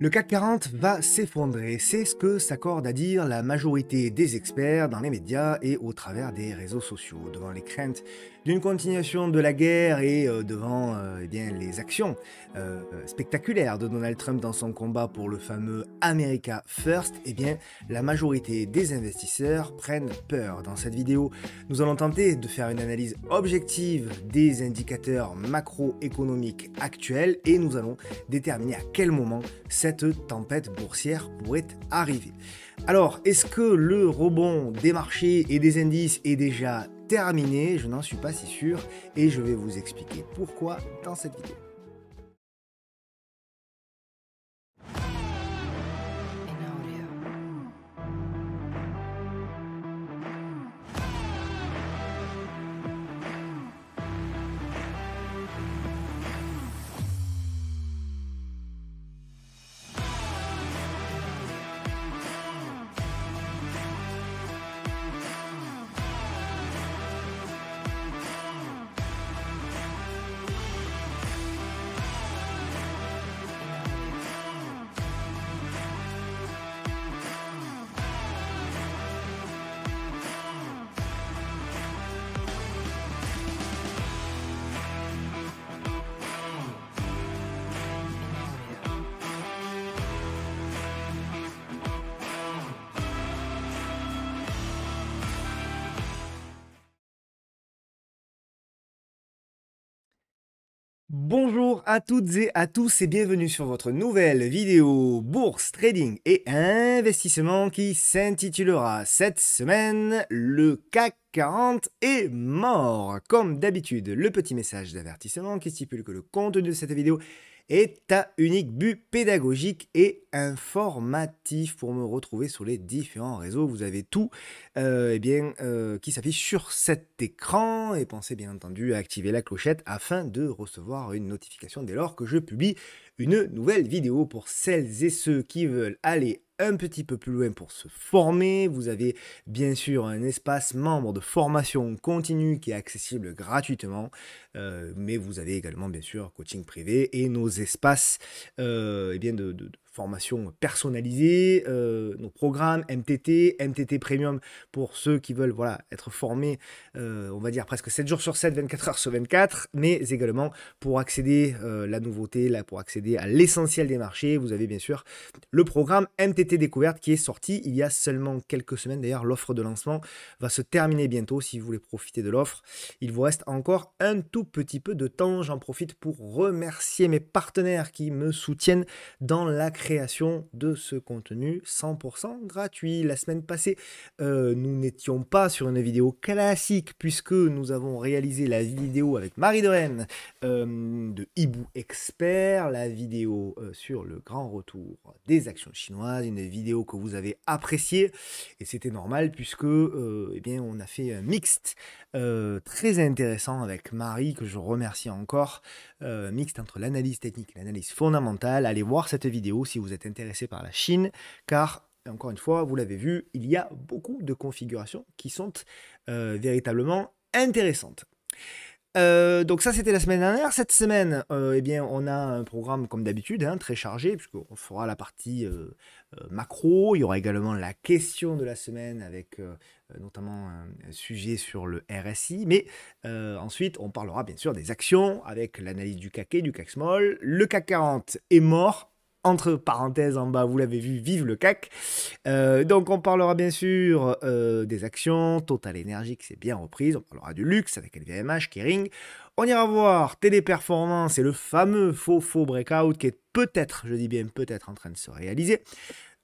Le CAC 40 va s'effondrer, c'est ce que s'accorde à dire la majorité des experts dans les médias et au travers des réseaux sociaux, devant les craintes d'une continuation de la guerre et devant bien, les actions spectaculaires de Donald Trump dans son combat pour le fameux America First. Eh bien, la majorité des investisseurs prennent peur. Dans cette vidéo, nous allons tenter de faire une analyse objective des indicateurs macroéconomiques actuels et nous allons déterminer à quel moment cette tempête boursière pourrait arriver. Alors, est-ce que le rebond des marchés et des indices est déjà terminé? Je n'en suis pas si sûr et je vais vous expliquer pourquoi dans cette vidéo. Bonjour à toutes et à tous et bienvenue sur votre nouvelle vidéo bourse, trading et investissement qui s'intitulera cette semaine le CAC 40 est mort. Comme d'habitude, le petit message d'avertissement qui stipule que le contenu de cette vidéo est à unique but pédagogique et informatif. Pour me retrouver sur les différents réseaux, vous avez tout qui s'affiche sur cet écran et pensez bien entendu à activer la clochette afin de recevoir une notification dès lors que je publie une nouvelle vidéo. Pour celles et ceux qui veulent aller un petit peu plus loin pour se former, vous avez bien sûr un espace membre de formation continue qui est accessible gratuitement, mais vous avez également bien sûr coaching privé et nos espaces de formation personnalisée, nos programmes MTT Premium pour ceux qui veulent être formés, on va dire presque 7 jours sur 7, 24 heures sur 24, mais également pour accéder la nouveauté, là, pour accéder à l'essentiel des marchés, vous avez bien sûr le programme MTT Découverte qui est sorti il y a seulement quelques semaines. D'ailleurs, l'offre de lancement va se terminer bientôt. Si vous voulez profiter de l'offre, il vous reste encore un tout petit peu de temps. J'en profite pour remercier mes partenaires qui me soutiennent dans la création de ce contenu 100% gratuit. La semaine passée, nous n'étions pas sur une vidéo classique puisque nous avons réalisé la vidéo avec Marie de Rennes de Hibou Expert, la vidéo sur le grand retour des actions chinoises, une vidéo que vous avez appréciée et c'était normal puisque on a fait un mixte très intéressant avec Marie que je remercie encore, mixte entre l'analyse technique et l'analyse fondamentale. Allez voir cette vidéo si vous êtes intéressé par la Chine car encore une fois, vous l'avez vu, il y a beaucoup de configurations qui sont véritablement intéressantes. Donc ça c'était la semaine dernière. Cette semaine, on a un programme comme d'habitude, très chargé, puisqu'on fera la partie macro. Il y aura également la question de la semaine avec notamment un sujet sur le RSI. Mais ensuite, on parlera bien sûr des actions avec l'analyse du CAC et du CAC Small. Le CAC 40 est mort. Entre parenthèses en bas, vous l'avez vu, vive le CAC. Donc on parlera bien sûr des actions, Total Energy qui s'est bien reprise, on parlera du luxe avec LVMH, Kering. On ira voir Téléperformance et le fameux faux breakout qui est peut-être, je dis bien peut-être en train de se réaliser.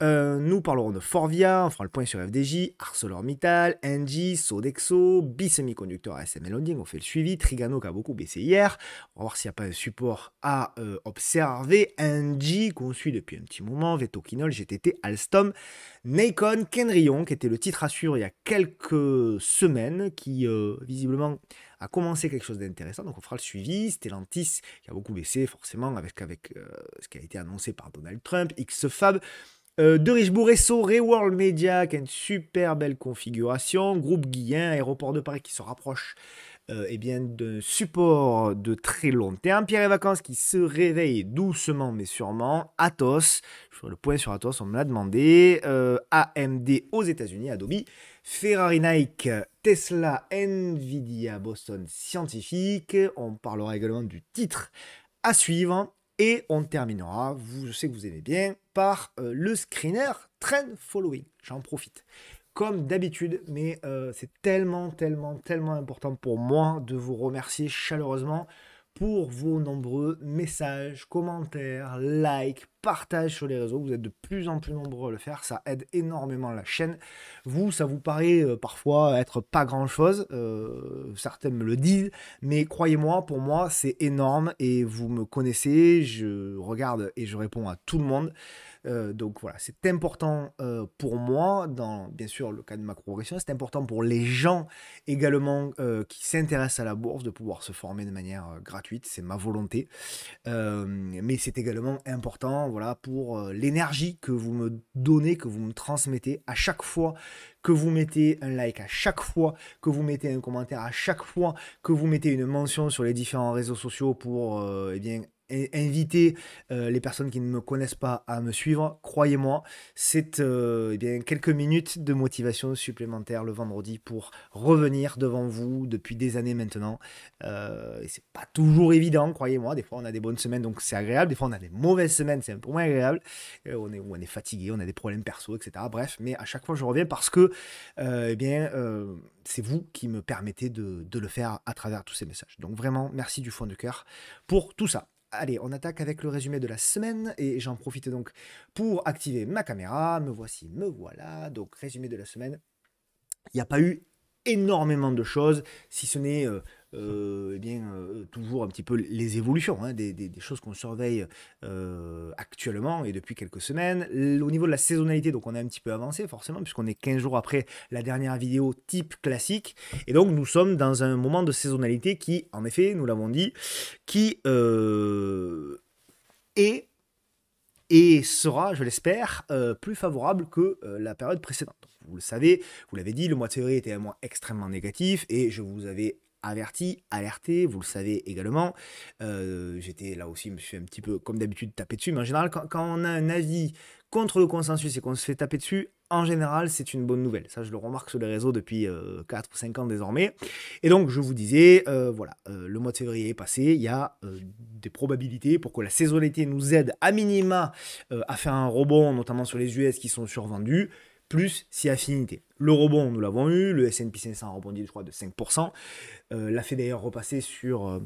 Nous parlerons de Forvia, on fera le point sur FDJ, ArcelorMittal, Engie, Sodexo, B-Semiconductor, ASML Holding, on fait le suivi, Trigano qui a beaucoup baissé hier, on va voir s'il n'y a pas un support à observer, Engie qu'on suit depuis un petit moment, Vetoquinol, GTT, Alstom, Nikon, Kendrion qui était le titre à suivre il y a quelques semaines, qui visiblement a commencé quelque chose d'intéressant, donc on fera le suivi, Stellantis qui a beaucoup baissé forcément avec ce qui a été annoncé par Donald Trump, XFAB, de Richebourg Esso, Reworld Media qui a une super belle configuration, Groupe Guillain, Aéroport de Paris qui se rapproche eh bien, de support de très long terme. Pierre et Vacances qui se réveille doucement mais sûrement. Atos, je fais le point sur Atos, on me l'a demandé. AMD aux États-Unis, Adobe. Ferrari, Nike, Tesla, Nvidia, Boston Scientific. On parlera également du titre à suivre. Et on terminera, je sais que vous aimez bien, par le screener Trend Following. J'en profite. Comme d'habitude, mais c'est tellement important pour moi de vous remercier chaleureusement pour vos nombreux messages, commentaires, likes, partages sur les réseaux. Vous êtes de plus en plus nombreux à le faire, ça aide énormément la chaîne. Vous, ça vous paraît parfois être pas grand-chose, certains me le disent, mais croyez-moi, pour moi, c'est énorme et vous me connaissez, je regarde et je réponds à tout le monde. Donc voilà, c'est important pour moi, dans bien sûr le cas de ma progression, c'est important pour les gens également qui s'intéressent à la bourse de pouvoir se former de manière gratuite, c'est ma volonté. Mais c'est également important voilà, pour l'énergie que vous me donnez, que vous me transmettez à chaque fois que vous mettez un like, à chaque fois que vous mettez un commentaire, à chaque fois que vous mettez une mention sur les différents réseaux sociaux pour eh bien, inviter les personnes qui ne me connaissent pas à me suivre. Croyez-moi, c'est eh bien, quelques minutes de motivation supplémentaire le vendredi pour revenir devant vous depuis des années maintenant. Et c'est pas toujours évident, croyez-moi. Des fois, on a des bonnes semaines, donc c'est agréable. Des fois, on a des mauvaises semaines, c'est un peu moins agréable. On est fatigué, on a des problèmes perso, etc. Bref, mais à chaque fois, je reviens parce que eh bien, c'est vous qui me permettez de le faire à travers tous ces messages. Donc vraiment, merci du fond du cœur pour tout ça. Allez, on attaque avec le résumé de la semaine et j'en profite donc pour activer ma caméra. Me voici, me voilà. Donc, résumé de la semaine. Il n'y a pas eu énormément de choses, si ce n'est eh bien, toujours un petit peu les évolutions, hein, des choses qu'on surveille actuellement et depuis quelques semaines. Au niveau de la saisonnalité, donc on a un petit peu avancé forcément, puisqu'on est 15 jours après la dernière vidéo type classique. Et donc nous sommes dans un moment de saisonnalité qui, en effet, nous l'avons dit, qui est et sera, je l'espère, plus favorable que la période précédente. Vous le savez, vous l'avez dit, le mois de février était un mois extrêmement négatif et je vous avais averti, alerté, vous le savez également. J'étais là aussi, je me suis un petit peu, comme d'habitude, tapé dessus, mais en général, quand on a un avis contre le consensus et qu'on se fait taper dessus, en général, c'est une bonne nouvelle. Ça, je le remarque sur les réseaux depuis 4 ou 5 ans désormais. Et donc, je vous disais, voilà, le mois de février est passé, il y a des probabilités pour que la saisonnalité nous aide à minima à faire un rebond, notamment sur les US qui sont survendus, plus si affinité. Le rebond, nous l'avons eu, le S&P 500 a rebondi, je crois, de 5%. L'a fait d'ailleurs repasser sur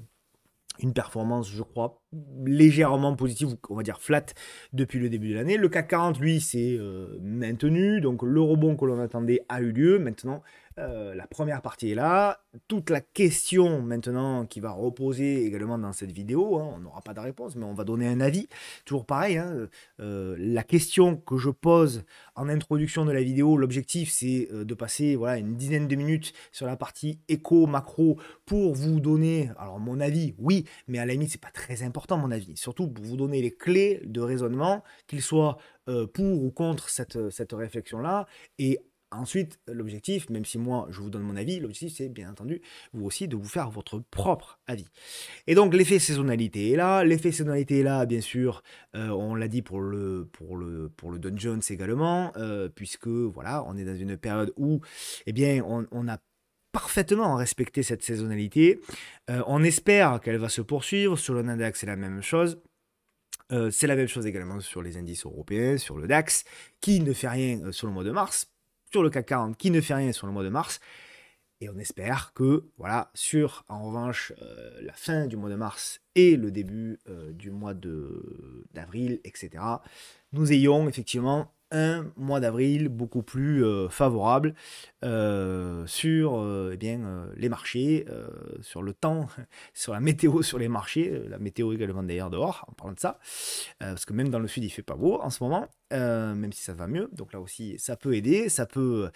une performance, je crois, légèrement positive, on va dire flat, depuis le début de l'année. Le CAC 40, lui, s'est maintenu, donc le rebond que l'on attendait a eu lieu. Maintenant, la première partie est là. Toute la question maintenant qui va reposer également dans cette vidéo, hein, on n'aura pas de réponse, mais on va donner un avis. Toujours pareil, hein, la question que je pose en introduction de la vidéo, l'objectif c'est de passer voilà, une dizaine de minutes sur la partie éco-macro pour vous donner, alors mon avis, oui, mais à la limite c'est pas très important mon avis, surtout pour vous donner les clés de raisonnement, qu'ils soient pour ou contre cette réflexion-là, et ensuite, l'objectif, même si moi je vous donne mon avis, l'objectif c'est bien entendu vous aussi de vous faire votre propre avis. Et donc l'effet saisonnalité est là. L'effet saisonnalité est là, bien sûr, on l'a dit pour le Dow Jones également, puisque voilà, on est dans une période où eh bien, on a parfaitement respecté cette saisonnalité. On espère qu'elle va se poursuivre. Sur le Nasdaq, c'est la même chose. C'est la même chose également sur les indices européens, sur le DAX, qui ne fait rien sur le mois de mars, sur le CAC 40, qui ne fait rien sur le mois de mars. Et on espère que, voilà, sur, en revanche, la fin du mois de mars et le début du mois d'avril, etc., nous ayons effectivement un mois d'avril beaucoup plus favorable sur eh bien, les marchés, sur le temps, sur la météo sur les marchés, la météo également d'ailleurs dehors, en parlant de ça, parce que même dans le sud il fait pas beau en ce moment, même si ça va mieux, donc là aussi ça peut aider, ça peut,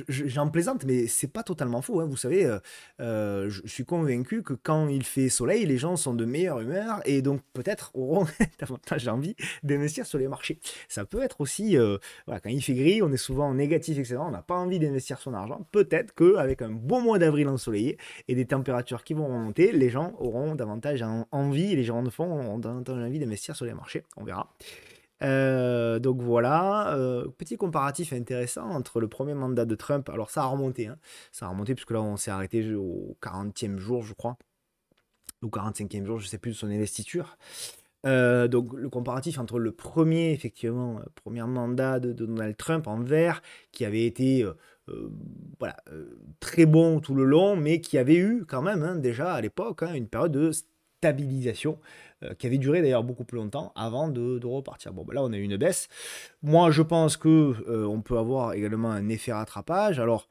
j'en plaisante, mais c'est pas totalement faux, hein, vous savez, je suis convaincu que quand il fait soleil, les gens sont de meilleure humeur et donc peut-être auront davantage envie d'investir sur les marchés. Ça peut être aussi voilà, quand il fait gris, on est souvent négatif, etc. On n'a pas envie d'investir son argent. Peut-être qu'avec un beau mois d'avril ensoleillé et des températures qui vont remonter, les gens auront davantage envie, et les gens de fonds auront davantage envie d'investir sur les marchés. On verra. Donc voilà, petit comparatif intéressant entre le premier mandat de Trump. Alors ça a remonté, hein. Ça a remonté puisque là on s'est arrêté au 40e jour, je crois, ou 45e jour, je ne sais plus, de son investiture. Donc le comparatif entre le premier, effectivement, premier mandat de Donald Trump en vert, qui avait été voilà, très bon tout le long, mais qui avait eu quand même, hein, déjà à l'époque, hein, une période de stabilisation qui avait duré d'ailleurs beaucoup plus longtemps avant de repartir. Bon, ben là on a eu une baisse. Moi je pense que on peut avoir également un effet rattrapage. Alors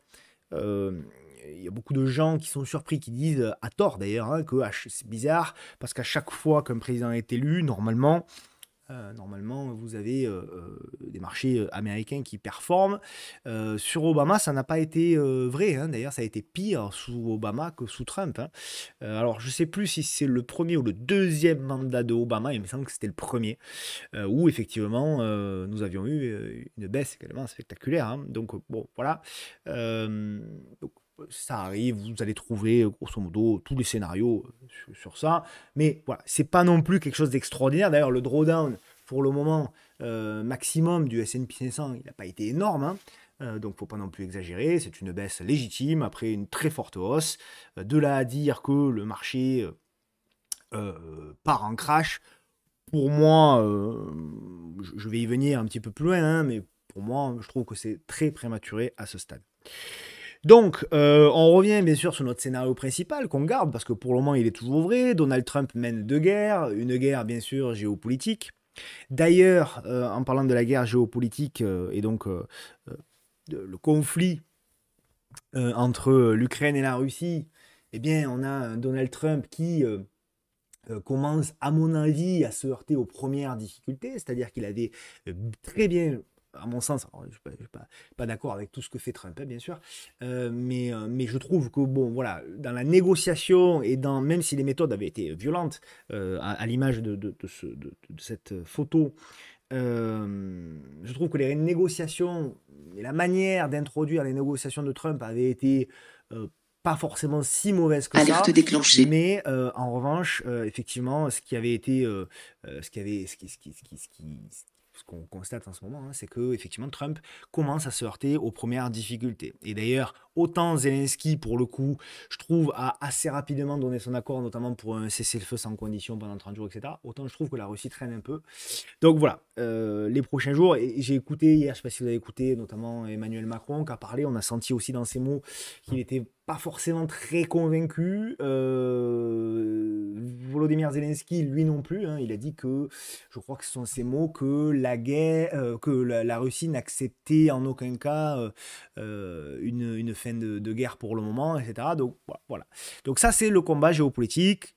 il y a beaucoup de gens qui sont surpris, qui disent, à tort d'ailleurs, hein, que c'est bizarre, parce qu'à chaque fois qu'un président est élu, normalement, vous avez des marchés américains qui performent. Sur Obama, ça n'a pas été vrai, hein. D'ailleurs, ça a été pire sous Obama que sous Trump, hein. Alors, je ne sais plus si c'est le premier ou le deuxième mandat de Obama, il me semble que c'était le premier, où effectivement, nous avions eu une baisse également spectaculaire, hein. Donc, bon, voilà. Donc, ça arrive, vous allez trouver grosso modo tous les scénarios sur ça, mais voilà, c'est pas non plus quelque chose d'extraordinaire. D'ailleurs, le drawdown pour le moment maximum du S&P 500, il n'a pas été énorme, hein. Donc faut pas non plus exagérer, c'est une baisse légitime après une très forte hausse. De là à dire que le marché part en crash, pour moi, je vais y venir un petit peu plus loin, hein, mais pour moi, je trouve que c'est très prématuré à ce stade. Donc, on revient bien sûr sur notre scénario principal qu'on garde, parce que pour le moment il est toujours vrai. Donald Trump mène deux guerres, une guerre bien sûr géopolitique. D'ailleurs, en parlant de la guerre géopolitique et donc le conflit entre l'Ukraine et la Russie, eh bien on a un Donald Trump qui commence, à mon avis, à se heurter aux premières difficultés, c'est-à-dire qu'il avait très bien, à mon sens, alors, je ne suis pas d'accord avec tout ce que fait Trump, hein, bien sûr, mais je trouve que, bon, voilà, dans la négociation et même si les méthodes avaient été violentes, à l'image de cette photo, je trouve que les négociations et la manière d'introduire les négociations de Trump avait été pas forcément si mauvaise que Alerte ça, déclenchée. mais en revanche, effectivement, ce qui avait été, ce qu'on constate en ce moment, hein, c'est que effectivement Trump commence à se heurter aux premières difficultés. Et d'ailleurs, autant Zelensky, pour le coup, je trouve, a assez rapidement donné son accord, notamment pour un cessez-le-feu sans condition pendant 30 jours, etc. Autant je trouve que la Russie traîne un peu. Donc voilà, les prochains jours, et j'ai écouté hier, je ne sais pas si vous avez écouté, notamment Emmanuel Macron qui a parlé, on a senti aussi dans ses mots qu'il n'était pas forcément très convaincu. Volodymyr Zelensky, lui non plus, hein, il a dit que, je crois que ce sont ces mots, que la guerre, que la Russie n'acceptait en aucun cas une fin de guerre pour le moment, etc. Donc voilà. Donc ça, c'est le combat géopolitique.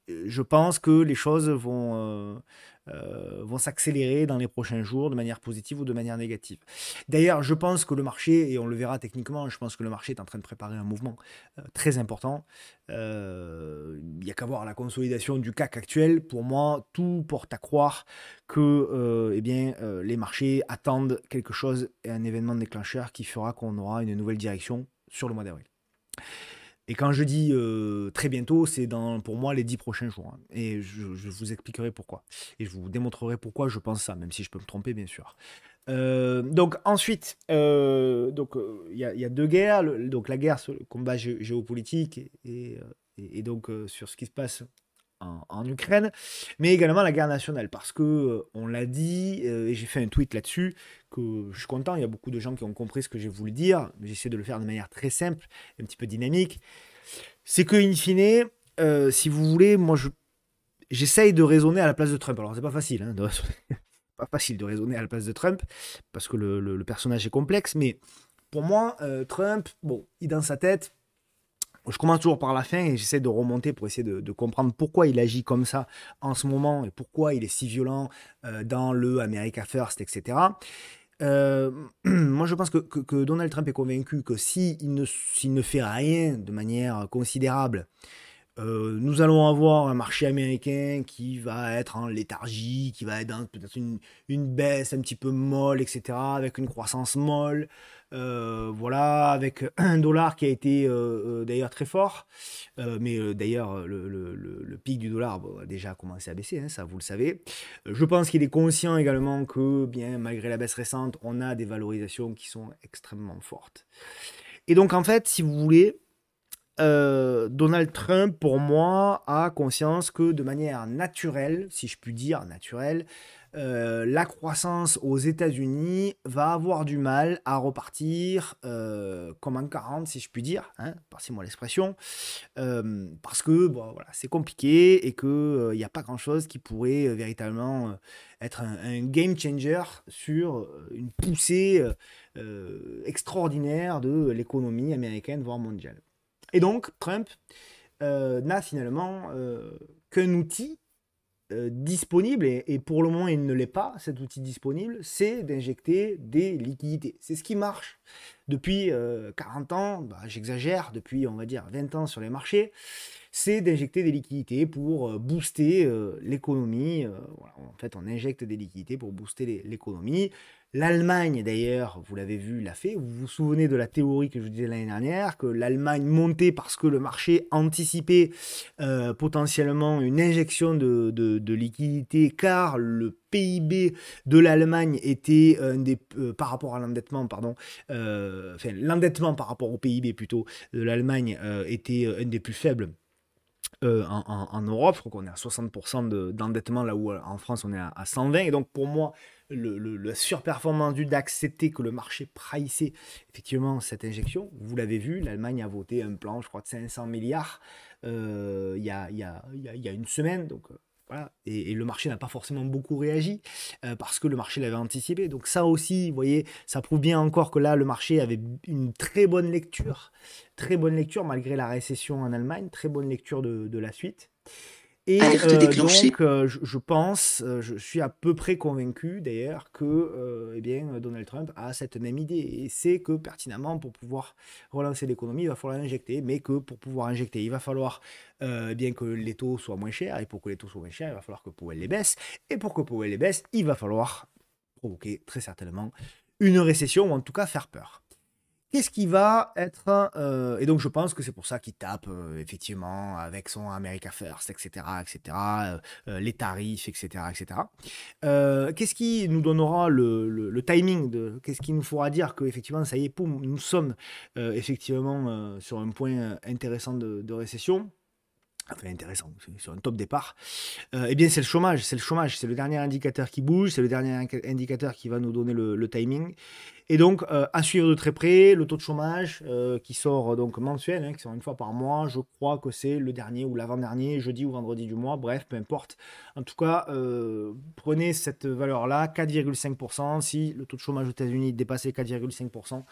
Je pense que les choses vont s'accélérer dans les prochains jours de manière positive ou de manière négative. D'ailleurs, je pense que le marché, et on le verra techniquement, je pense que le marché est en train de préparer un mouvement très important. Il n'y a qu'à voir la consolidation du CAC actuel. Pour moi, tout porte à croire que les marchés attendent quelque chose et un événement déclencheur qui fera qu'on aura une nouvelle direction sur le mois d'avril. Et quand je dis très bientôt, c'est pour moi les 10 prochains jours, hein. Et je vous expliquerai pourquoi. Et je vous démontrerai pourquoi je pense ça, même si je peux me tromper, bien sûr. Donc ensuite, il y a deux guerres. Donc la guerre sur le combat géopolitique et donc sur ce qui se passe en Ukraine, mais également la guerre nationale, parce que on l'a dit, et j'ai fait un tweet là-dessus, que je suis content, il y a beaucoup de gens qui ont compris ce que j'ai voulu dire, mais j'essaie de le faire de manière très simple, un petit peu dynamique, c'est que, in fine, si vous voulez, moi j'essaye de raisonner à la place de Trump. Alors c'est pas facile, hein, pas facile de raisonner à la place de Trump, parce que le personnage est complexe, mais pour moi, Trump, bon, il dans sa tête, je commence toujours par la fin et j'essaie de remonter pour essayer de comprendre pourquoi il agit comme ça en ce moment et pourquoi il est si violent dans le America First, etc. Moi, je pense que Donald Trump est convaincu que s'il ne fait rien de manière considérable Nous allons avoir un marché américain qui va être en léthargie, qui va être dans peut-être une baisse un petit peu molle, etc., avec une croissance molle. Voilà, avec un dollar qui a été d'ailleurs très fort. Mais d'ailleurs, le pic du dollar bon, a déjà commencé à baisser, hein, ça vous le savez. Je pense qu'il est conscient également que, bien, malgré la baisse récente, on a des valorisations qui sont extrêmement fortes. Et donc, en fait, si vous voulez, Donald Trump, pour moi, a conscience que de manière naturelle, si je puis dire naturelle, la croissance aux États-Unis va avoir du mal à repartir comme en 40, si je puis dire, hein, passez-moi l'expression, parce que bon, voilà, c'est compliqué et qu'il n'y a pas grand-chose qui pourrait véritablement être un game changer sur une poussée extraordinaire de l'économie américaine, voire mondiale. Et donc, Trump n'a finalement qu'un outil disponible, et pour le moment il ne l'est pas, cet outil disponible, c'est d'injecter des liquidités. C'est ce qui marche depuis 40 ans, bah, j'exagère, depuis on va dire 20 ans sur les marchés, c'est d'injecter des liquidités pour booster l'économie. Voilà, en fait, on injecte des liquidités pour booster l'économie. L'Allemagne, d'ailleurs, vous l'avez vu, l'a fait. Vous vous souvenez de la théorie que je vous disais l'année dernière, que l'Allemagne montait parce que le marché anticipait potentiellement une injection de liquidités, car le PIB de l'Allemagne était un des, par rapport à l'endettement, pardon, enfin l'endettement par rapport au PIB plutôt de l'Allemagne était un des plus faibles en Europe. Je crois qu'on est à 60% d'endettement, là où en France on est à 120. Et donc pour moi, la surperformance du DAX, c'était que le marché priceait effectivement cette injection. Vous l'avez vu, l'Allemagne a voté un plan, je crois, de 500 milliards il y a une semaine. Donc voilà. Et le marché n'a pas forcément beaucoup réagi parce que le marché l'avait anticipé. Donc ça aussi, vous voyez, ça prouve bien encore que là, le marché avait une très bonne lecture malgré la récession en Allemagne, très bonne lecture de la suite. Et donc, je pense, je suis à peu près convaincu d'ailleurs que eh bien, Donald Trump a cette même idée et sait que pertinemment, pour pouvoir relancer l'économie, il va falloir injecter, mais que pour pouvoir injecter, il va falloir eh bien que les taux soient moins chers, et pour que les taux soient moins chers, il va falloir que Powell les baisse, et pour que Powell les baisse, il va falloir provoquer très certainement une récession, ou en tout cas faire peur. Qu'est-ce qui va être... et donc je pense que c'est pour ça qu'il tape effectivement avec son America First, etc., etc., les tarifs, etc., etc. Qu'est-ce qui nous donnera le timing de... Qu'est-ce qui nous fera dire que effectivement ça y est, poum, nous sommes effectivement sur un point intéressant de récession, enfin intéressant, sur un top départ, eh bien c'est le chômage, c'est le dernier indicateur qui bouge, c'est le dernier indicateur qui va nous donner le timing. Et donc, à suivre de très près, le taux de chômage qui sort donc mensuel, hein, qui sort une fois par mois. Je crois que c'est le dernier ou l'avant-dernier, jeudi ou vendredi du mois, bref, peu importe. En tout cas, prenez cette valeur-là, 4,5%. Si le taux de chômage aux États-Unis dépassait 4,5%,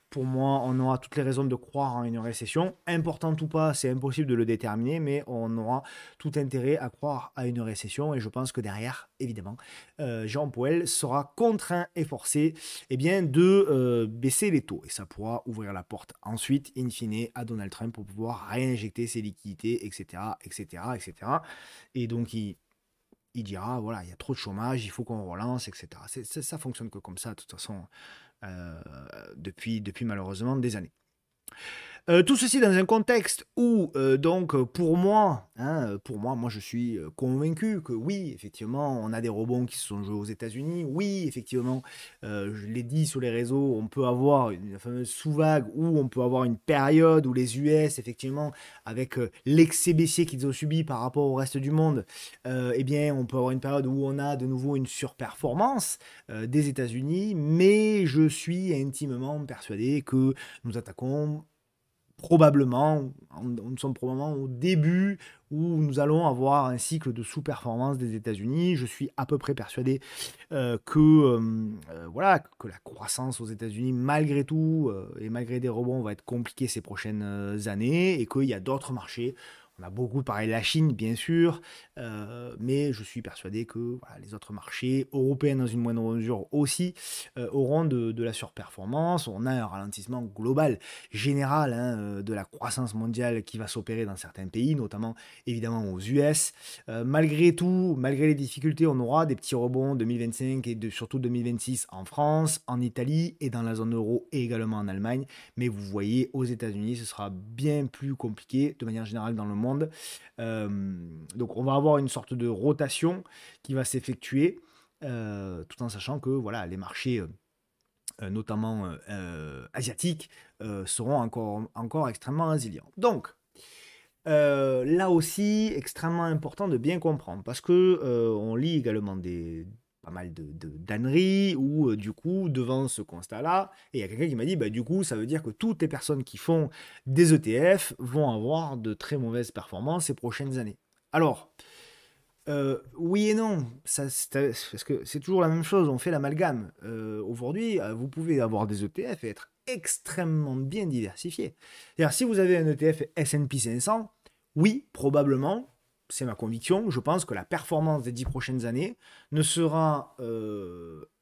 pour moi, on aura toutes les raisons de croire en une récession. Importante ou pas, c'est impossible de le déterminer, mais on aura tout intérêt à croire à une récession. Et je pense que derrière, évidemment, Jean Powell sera contraint et forcé eh bien, de baisser les taux. Et ça pourra ouvrir la porte ensuite, in fine, à Donald Trump pour pouvoir réinjecter ses liquidités, etc., etc., etc. Et donc, il dira, voilà, il y a trop de chômage, il faut qu'on relance, etc. Ça fonctionne que comme ça, de toute façon, euh, depuis malheureusement des années. Tout ceci dans un contexte où, donc, pour moi, je suis convaincu que oui, effectivement, on a des rebonds qui se sont joués aux États-Unis. Oui, effectivement, je l'ai dit sur les réseaux, on peut avoir une fameuse sous-vague où on peut avoir une période où les US, effectivement, avec l'excès baissier qu'ils ont subi par rapport au reste du monde, eh bien, on peut avoir une période où on a de nouveau une surperformance des États-Unis. Mais je suis intimement persuadé que nous attaquons probablement, nous sommes probablement au début où nous allons avoir un cycle de sous-performance des États-Unis. Je suis à peu près persuadé voilà, que la croissance aux États-Unis, malgré tout, et malgré des rebonds, va être compliquée ces prochaines années, et qu'il y a d'autres marchés. On a beaucoup parlé de la Chine, bien sûr, mais je suis persuadé que voilà, les autres marchés, européens dans une moindre mesure aussi, auront de la surperformance. On a un ralentissement global, général, hein, de la croissance mondiale qui va s'opérer dans certains pays, notamment évidemment aux US. Malgré tout, malgré les difficultés, on aura des petits rebonds 2025 et surtout 2026 en France, en Italie et dans la zone euro et également en Allemagne. Mais vous voyez, aux États-Unis, ce sera bien plus compliqué de manière générale dans le monde. Donc on va avoir une sorte de rotation qui va s'effectuer, tout en sachant que voilà, les marchés, notamment asiatiques, seront encore extrêmement résilients. Donc, là aussi, extrêmement important de bien comprendre, parce que on lit également pas mal d'âneries, où du coup, devant ce constat-là, et il y a quelqu'un qui m'a dit, bah, du coup, ça veut dire que toutes les personnes qui font des ETF vont avoir de très mauvaises performances ces prochaines années. Alors, oui et non, parce que c'est toujours la même chose, on fait l'amalgame. Aujourd'hui, vous pouvez avoir des ETF et être extrêmement bien diversifié. C'est-à-dire, si vous avez un ETF S&P 500, oui, probablement, c'est ma conviction, je pense que la performance des 10 prochaines années ne sera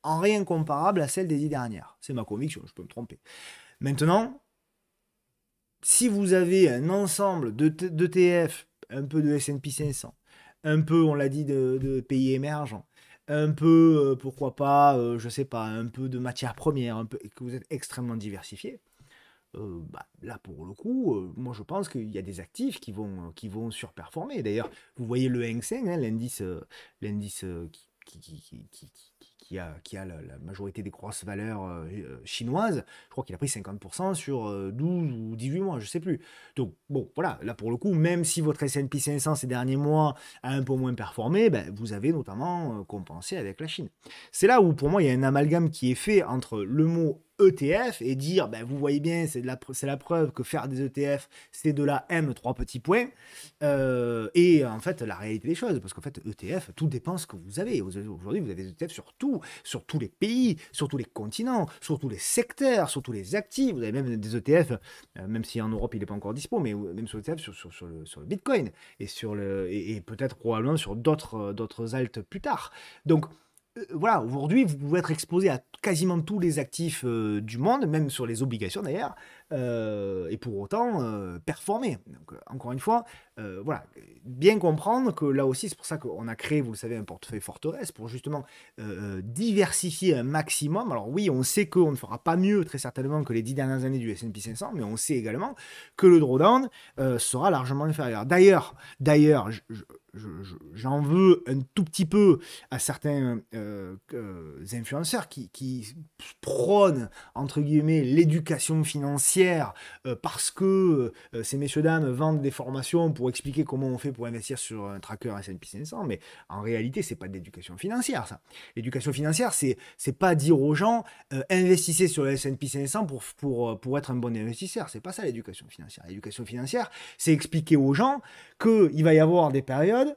en rien comparable à celle des 10 dernières. C'est ma conviction, je peux me tromper. Maintenant, si vous avez un ensemble d'ETF, un peu de S&P 500, un peu, on l'a dit, de pays émergents, un peu, pourquoi pas, je sais pas, un peu de matières premières, un peu, et que vous êtes extrêmement diversifié, bah, là, pour le coup, moi, je pense qu'il y a des actifs qui vont surperformer. D'ailleurs, vous voyez le Hang Seng, hein, l'indice qui a la majorité des grosses valeurs chinoises. Je crois qu'il a pris 50% sur 12 ou 18 mois, je sais plus. Donc, bon, voilà, là, pour le coup, même si votre S&P 500 ces derniers mois a un peu moins performé, ben, vous avez notamment compensé avec la Chine. C'est là où, pour moi, il y a un amalgame qui est fait entre le mot ETF et dire, ben, vous voyez bien, c'est la preuve que faire des ETF, c'est de la M, 3 petits points. Et en fait, la réalité des choses, parce qu'en fait, ETF, tout dépend ce que vous avez. Aujourd'hui, vous avez des ETF sur tous les pays, sur tous les continents, sur tous les secteurs, sur tous les actifs. Vous avez même des ETF, même si en Europe, il n'est pas encore dispo, mais même sur les ETF sur le Bitcoin et peut-être probablement sur d'autres alts plus tard. Donc, voilà, aujourd'hui, vous pouvez être exposé à quasiment tous les actifs du monde, même sur les obligations d'ailleurs, et pour autant performer. Donc, encore une fois, voilà, bien comprendre que là aussi, c'est pour ça qu'on a créé, vous le savez, un portefeuille forteresse pour justement diversifier un maximum. Alors oui, on sait qu'on ne fera pas mieux très certainement que les 10 dernières années du S&P 500, mais on sait également que le drawdown sera largement inférieur. D'ailleurs, j'en veux un tout petit peu à certains influenceurs qui prônent, entre guillemets, l'éducation financière parce que ces messieurs-dames vendent des formations pour expliquer comment on fait pour investir sur un tracker S&P 500, mais en réalité, c'est pas de l'éducation financière, ça. L'éducation financière, c'est pas dire aux gens investissez sur le S&P 500 pour être un bon investisseur. C'est pas ça l'éducation financière. L'éducation financière, c'est expliquer aux gens qu'il va y avoir des périodes,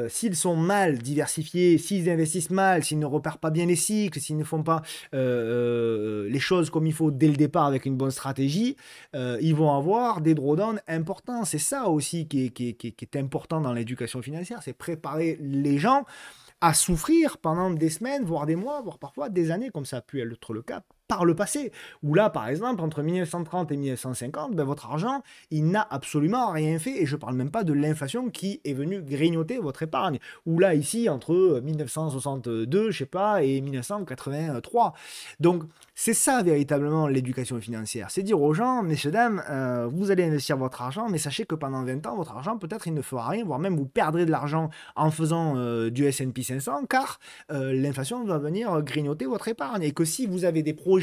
s'ils sont mal diversifiés, s'ils investissent mal, s'ils ne repèrent pas bien les cycles, s'ils ne font pas les choses comme il faut dès le départ avec une bonne stratégie, ils vont avoir des drawdowns importants. C'est ça aussi qui est important dans l'éducation financière, c'est préparer les gens à souffrir pendant des semaines, voire des mois, voire parfois des années, comme ça a pu être le cas par le passé. Où là, par exemple, entre 1930 et 1950, ben, votre argent, il n'a absolument rien fait. Et je ne parle même pas de l'inflation qui est venue grignoter votre épargne. Ou là, ici, entre 1962, je sais pas, et 1983. Donc, c'est ça véritablement l'éducation financière. C'est dire aux gens, messieurs, dames, vous allez investir votre argent, mais sachez que pendant 20 ans, votre argent, peut-être, il ne fera rien, voire même vous perdrez de l'argent en faisant du S&P 500, car l'inflation va venir grignoter votre épargne. Et que si vous avez des projets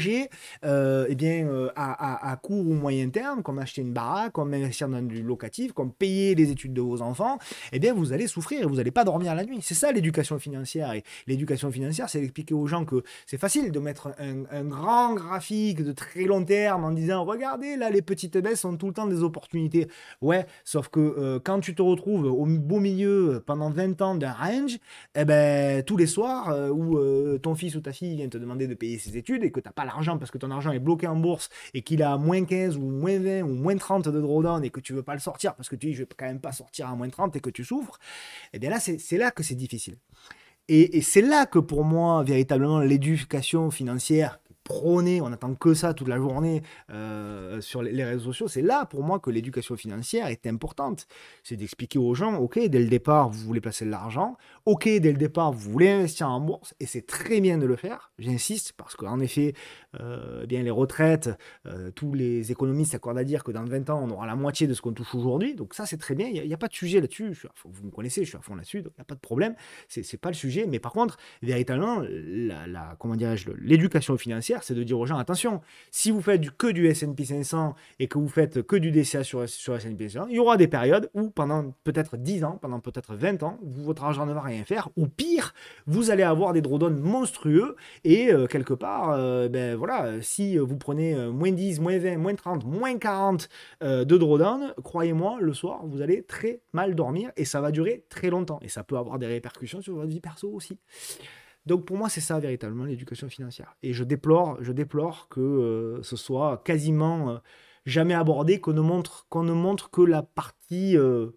eh bien, à court ou moyen terme, comme acheter une baraque, comme investir dans du locatif, comme payer les études de vos enfants, eh bien, vous allez souffrir et vous n'allez pas dormir la nuit. C'est ça l'éducation financière. Et l'éducation financière, c'est d'expliquer aux gens que c'est facile de mettre un grand graphique de très long terme en disant regardez, là, les petites baisses sont tout le temps des opportunités. Ouais, sauf que quand tu te retrouves au beau milieu pendant 20 ans d'un range, eh ben, tous les soirs où ton fils ou ta fille vient te demander de payer ses études et que tu n'as pas l'argent parce que ton argent est bloqué en bourse et qu'il a moins 15 ou moins 20 ou moins 30 de drawdown et que tu veux pas le sortir parce que tu dis je vais quand même pas sortir à moins 30 et que tu souffres, et bien là c'est là que c'est difficile. Et c'est là que pour moi, véritablement, l'éducation financière prônée, on n'attend que ça toute la journée sur les réseaux sociaux, c'est là pour moi que l'éducation financière est importante. C'est d'expliquer aux gens, ok, dès le départ, vous voulez placer de l'argent, ok, dès le départ, vous voulez investir en bourse, et c'est très bien de le faire, j'insiste, parce qu'en effet, bien les retraites, tous les économistes s'accordent à dire que dans 20 ans, on aura la moitié de ce qu'on touche aujourd'hui, donc ça c'est très bien, il n'y a pas de sujet là-dessus, vous me connaissez, je suis à fond là-dessus, donc il n'y a pas de problème, c'est pas le sujet, mais par contre, véritablement, comment dirais-je, l'éducation financière, c'est de dire aux gens, attention, si vous faites que du S&P 500 et que vous faites que du DCA sur S&P 500, il y aura des périodes où pendant peut-être 10 ans, pendant peut-être 20 ans, votre argent ne va rien faire, ou pire, vous allez avoir des drawdowns monstrueux, et quelque part, ben voilà, si vous prenez moins 10, moins 20, moins 30, moins 40 de drawdown, croyez-moi, le soir, vous allez très mal dormir, et ça va durer très longtemps, et ça peut avoir des répercussions sur votre vie perso aussi. Donc pour moi, c'est ça véritablement l'éducation financière. Et je déplore que ce soit quasiment jamais abordé, qu'on ne montre que la partie euh,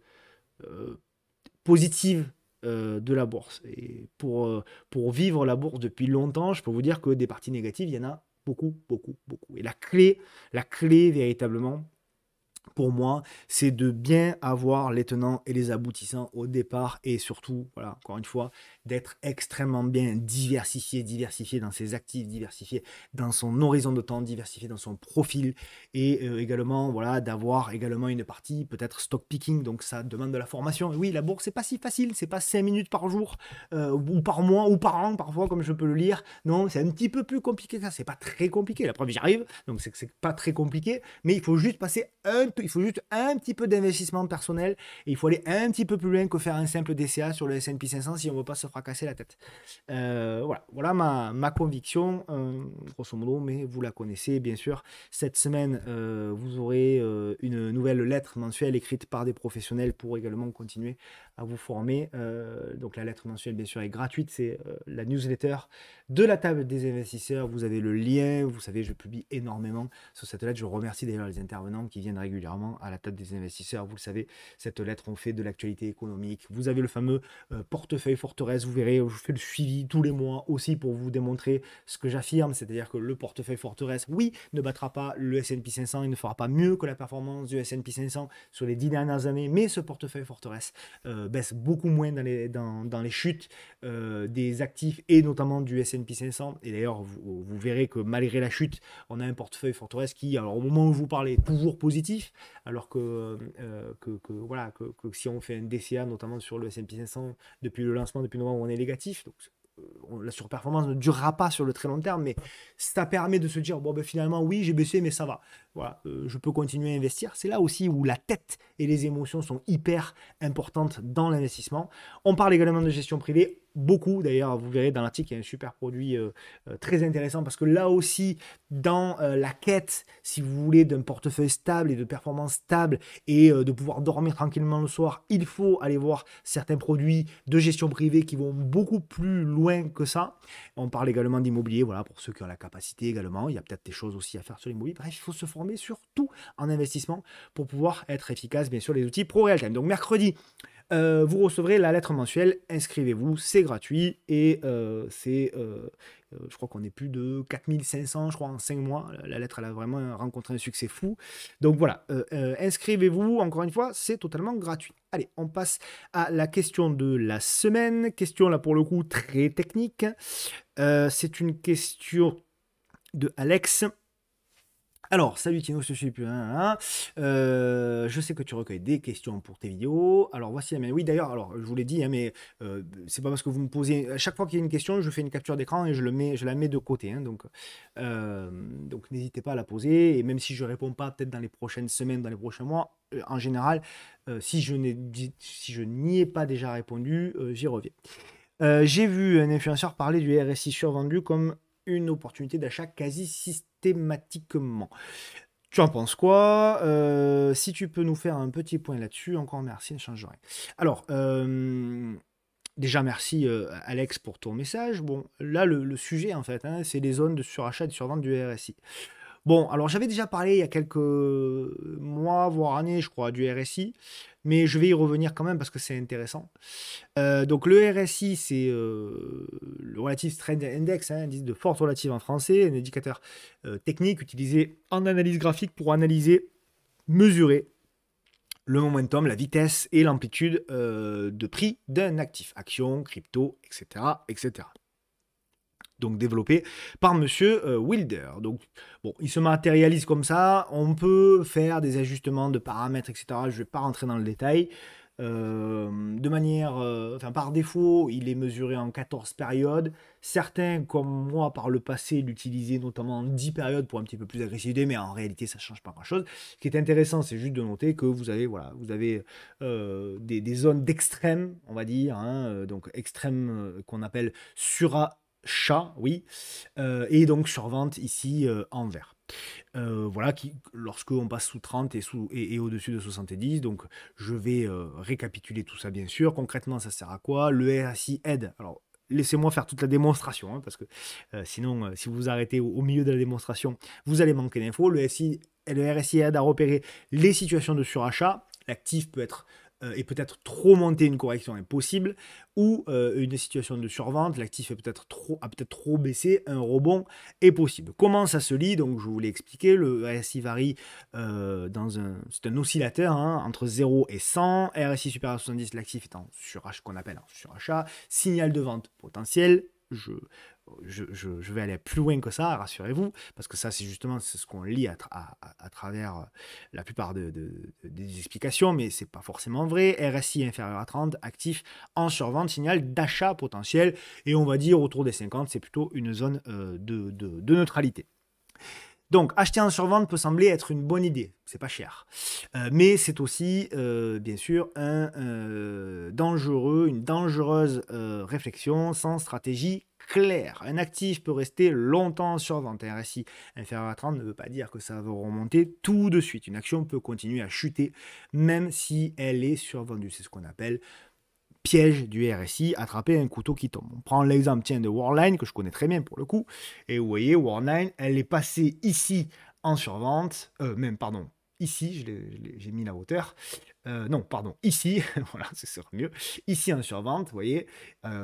positive de la bourse. Et pour vivre la bourse depuis longtemps, je peux vous dire que des parties négatives, il y en a beaucoup, beaucoup, beaucoup. Et la clé véritablement, pour moi, c'est de bien avoir les tenants et les aboutissants au départ et surtout, voilà, encore une fois, d'être extrêmement bien diversifié dans ses actifs, diversifié dans son horizon de temps, diversifié dans son profil et également, voilà, d'avoir également une partie peut-être stock picking, donc ça demande de la formation. Et oui, la bourse, c'est pas si facile, c'est pas 5 minutes par jour ou par mois ou par an parfois, comme je peux le lire. Non, c'est un petit peu plus compliqué que ça, c'est pas très compliqué, la preuve, j'y arrive, donc c'est que c'est pas très compliqué, mais il faut juste passer il faut juste un petit peu d'investissement personnel et il faut aller un petit peu plus loin que faire un simple DCA sur le S&P 500 si on ne veut pas se fracasser la tête. Voilà ma conviction, grosso modo, mais vous la connaissez bien sûr. Cette semaine, vous aurez une nouvelle lettre mensuelle écrite par des professionnels pour également continuer à vous former. Donc la lettre mensuelle, bien sûr, est gratuite. C'est la newsletter de la table des investisseurs. Vous avez le lien. Vous savez, je publie énormément sur cette lettre. Je remercie d'ailleurs les intervenants qui viennent régulièrement à la table des investisseurs. Vous le savez, cette lettre, on fait de l'actualité économique. Vous avez le fameux portefeuille forteresse. Vous verrez, je fais le suivi tous les mois aussi pour vous démontrer ce que j'affirme. C'est-à-dire que le portefeuille forteresse, oui, ne battra pas le S&P 500. Il ne fera pas mieux que la performance du S&P 500 sur les 10 dernières années. Mais ce portefeuille forteresse baisse beaucoup moins dans les chutes des actifs et notamment du S&P 500. Et d'ailleurs, vous verrez que malgré la chute, on a un portefeuille forteresse qui, alors au moment où je vous parle, est toujours positif, alors que si on fait un DCA, notamment sur le S&P 500, depuis le lancement, depuis novembre, on est négatif. Donc, la surperformance ne durera pas sur le très long terme, mais ça permet de se dire, bon, ben, finalement, oui, j'ai baissé, mais ça va. Voilà, je peux continuer à investir. C'est là aussi où la tête et les émotions sont hyper importantes dans l'investissement. On parle également de gestion privée. Beaucoup, d'ailleurs, vous verrez dans l'article, il y a un super produit très intéressant parce que là aussi, dans la quête, si vous voulez, d'un portefeuille stable et de performance stable et de pouvoir dormir tranquillement le soir, il faut aller voir certains produits de gestion privée qui vont beaucoup plus loin que ça. On parle également d'immobilier, voilà, pour ceux qui ont la capacité également. Il y a peut-être des choses aussi à faire sur l'immobilier. Bref, il faut se former surtout en investissement pour pouvoir être efficace, bien sûr, les outils Pro Real Time. Donc, mercredi, vous recevrez la lettre mensuelle, inscrivez-vous, c'est gratuit et je crois qu'on est plus de 4500, je crois, en 5 mois. La lettre, elle a vraiment rencontré un succès fou. Donc voilà, inscrivez-vous, encore une fois, c'est totalement gratuit. Allez, on passe à la question de la semaine. Question là pour le coup très technique. C'est une question de Alex. Alors, salut Tino, je te suis plus. Je sais que tu recueilles des questions pour tes vidéos. Alors, voici la mienne. Oui, d'ailleurs, alors, je vous l'ai dit, mais c'est pas parce que vous me posez. À chaque fois qu'il y a une question, je fais une capture d'écran et je la mets de côté. Donc, n'hésitez pas à la poser. Et même si je ne réponds pas, peut-être dans les prochaines semaines, dans les prochains mois, en général, si je n'y ai pas déjà répondu, j'y reviens. J'ai vu un influenceur parler du RSI survendu comme une opportunité d'achat quasi systématiquement. Tu en penses quoi? Si tu peux nous faire un petit point là-dessus, encore merci, ne change rien. Alors, Déjà, merci Alex pour ton message. Bon, là, le sujet, en fait, hein, c'est les zones de surachat et de survente du RSI. Bon, alors j'avais déjà parlé il y a quelques mois, voire années, je crois, du RSI, mais je vais y revenir quand même parce que c'est intéressant. Donc le RSI, c'est le Relative Strength Index, hein, indice de force relative en français, un indicateur technique utilisé en analyse graphique pour analyser, mesurer le momentum, la vitesse et l'amplitude de prix d'un actif, action, crypto, etc., etc. Donc développé par Monsieur Wilder. Donc bon, il se matérialise comme ça. On peut faire des ajustements de paramètres, etc. Je ne vais pas rentrer dans le détail. De manière, par défaut, il est mesuré en 14 périodes. Certains, comme moi, par le passé, l'utilisaient notamment en 10 périodes pour un petit peu plus d'agressivité, mais en réalité, ça ne change pas grand-chose. Ce qui est intéressant, c'est juste de noter que vous avez, voilà, des zones d'extrême, on va dire, hein, donc extrême qu'on appelle surachat, oui, et donc survente ici en vert. Voilà, lorsqu'on passe sous 30 et au-dessus de 70, donc je vais récapituler tout ça bien sûr. Concrètement, ça sert à quoi? Le RSI aide. Alors, laissez-moi faire toute la démonstration, hein, parce que sinon, si vous vous arrêtez au milieu de la démonstration, vous allez manquer d'infos. Le RSI aide à repérer les situations de surachat. L'actif peut être et peut-être trop monter, une correction est possible, ou une situation de survente, l'actif a peut-être trop baissé, un rebond est possible. Comment ça se lit? Donc je vous l'ai expliqué, le RSI varie c'est un oscillateur hein, entre 0 et 100, RSI supérieur à 70, l'actif est en surachat, qu'on appelle en surachat, signal de vente potentiel, je vais aller plus loin que ça, rassurez-vous, parce que ça, c'est justement ce qu'on lit à travers la plupart des explications, mais c'est pas forcément vrai. RSI inférieur à 30, actif en survente, signal d'achat potentiel, et on va dire autour des 50, c'est plutôt une zone de neutralité. Donc, acheter en survente peut sembler être une bonne idée, c'est pas cher. Mais c'est aussi, bien sûr, une dangereuse réflexion sans stratégie claire. Un actif peut rester longtemps en survente. Un RSI inférieur à 30 ne veut pas dire que ça va remonter tout de suite. Une action peut continuer à chuter, même si elle est survendue. C'est ce qu'on appelle piège du RSI, attraper un couteau qui tombe. On prend l'exemple de Worldline, que je connais très bien pour le coup, et vous voyez, Worldline, elle est passée ici en survente, ici, j'ai mis la hauteur, ici, voilà, c'est sûr mieux, ici en survente, vous voyez,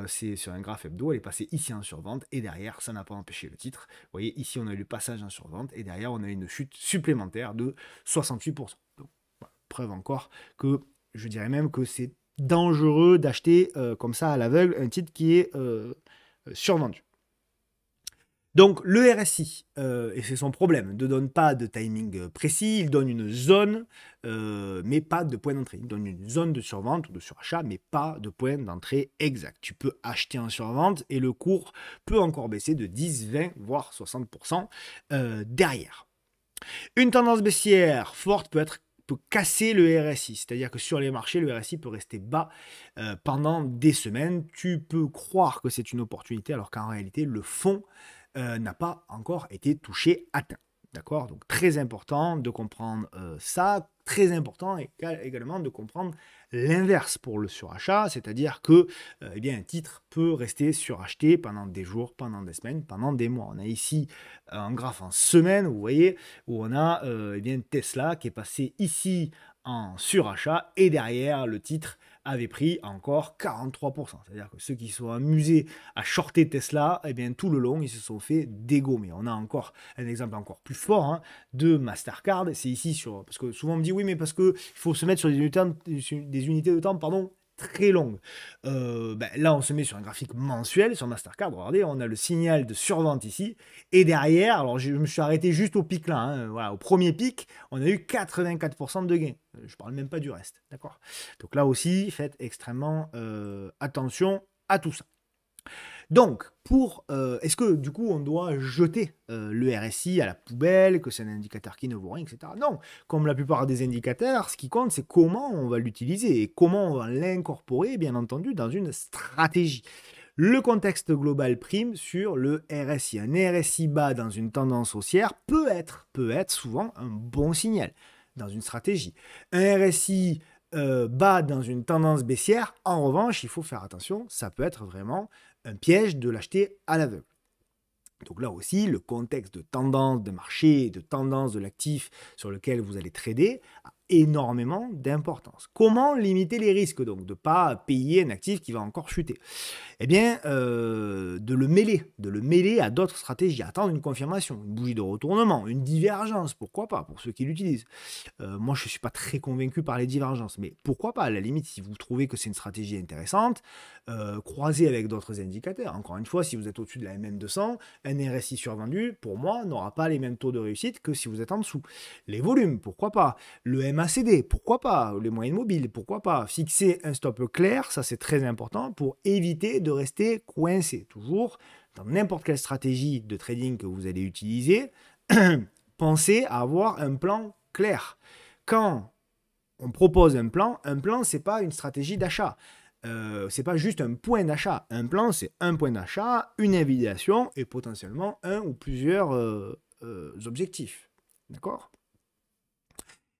c'est sur un graphe hebdo, elle est passée ici en survente, et derrière, ça n'a pas empêché le titre, vous voyez, ici on a eu le passage en survente, et derrière on a eu une chute supplémentaire de 68%. Donc, voilà, preuve encore que, je dirais même que c'est dangereux d'acheter comme ça à l'aveugle un titre qui est survendu. Donc le RSI, et c'est son problème, ne donne pas de timing précis, il donne une zone, mais pas de point d'entrée. Il donne une zone de survente ou de surachat, mais pas de point d'entrée exact. Tu peux acheter en survente et le cours peut encore baisser de 10, 20, voire 60% derrière. Une tendance baissière forte peut casser le RSI, c'est-à-dire que sur les marchés, le RSI peut rester bas pendant des semaines. Tu peux croire que c'est une opportunité alors qu'en réalité, le fond n'a pas encore été touché, atteint. D'accord? Donc très important de comprendre ça, très important également de comprendre l'inverse pour le surachat, c'est-à-dire que un titre peut rester suracheté pendant des jours, pendant des semaines, pendant des mois. On a ici un graphe en semaine, vous voyez, où on a Tesla qui est passé ici en surachat et derrière le titre avait pris encore 43%. C'est-à-dire que ceux qui sont amusés à shorter Tesla, tout le long, ils se sont fait dégommer. On a encore un exemple encore plus fort de Mastercard. C'est ici parce que souvent on me dit oui, mais parce qu'il faut se mettre sur des unités de temps, très longue. Là, on se met sur un graphique mensuel sur Mastercard. Regardez, on a le signal de survente ici. Et derrière, alors je me suis arrêté juste au pic là. Voilà, au premier pic, on a eu 84% de gain. Je ne parle même pas du reste. D'accord? Donc là aussi, faites extrêmement attention à tout ça. Donc, est-ce que du coup on doit jeter le RSI à la poubelle, que c'est un indicateur qui ne vaut rien, etc. Non, comme la plupart des indicateurs, ce qui compte c'est comment on va l'utiliser et comment on va l'incorporer, bien entendu, dans une stratégie. Le contexte global prime sur le RSI. Un RSI bas dans une tendance haussière peut être souvent un bon signal dans une stratégie. Un RSI bas dans une tendance baissière, en revanche, il faut faire attention, ça peut être vraiment un piège de l'acheter à l'aveugle. Donc là aussi, le contexte de tendance de marché, de tendance de l'actif sur lequel vous allez trader a énormément d'importance. Comment limiter les risques donc de ne pas payer un actif qui va encore chuter? Eh bien, de le mêler à d'autres stratégies, attendre une confirmation, une bougie de retournement, une divergence, pourquoi pas, pour ceux qui l'utilisent. Moi, je ne suis pas très convaincu par les divergences, mais pourquoi pas, à la limite, si vous trouvez que c'est une stratégie intéressante, croisez avec d'autres indicateurs. Encore une fois, si vous êtes au-dessus de la MM200, un RSI survendu, pour moi, n'aura pas les mêmes taux de réussite que si vous êtes en dessous. Les volumes, pourquoi pas. Le MACD, pourquoi pas. Les moyennes mobiles, pourquoi pas. Fixer un stop clair, ça c'est très important pour éviter de rester coincé. Toujours, dans n'importe quelle stratégie de trading que vous allez utiliser, pensez à avoir un plan clair. Quand on propose un plan, c'est pas une stratégie d'achat. C'est pas juste un point d'achat. Un plan, c'est un point d'achat, une invalidation et potentiellement un ou plusieurs objectifs. D'accord?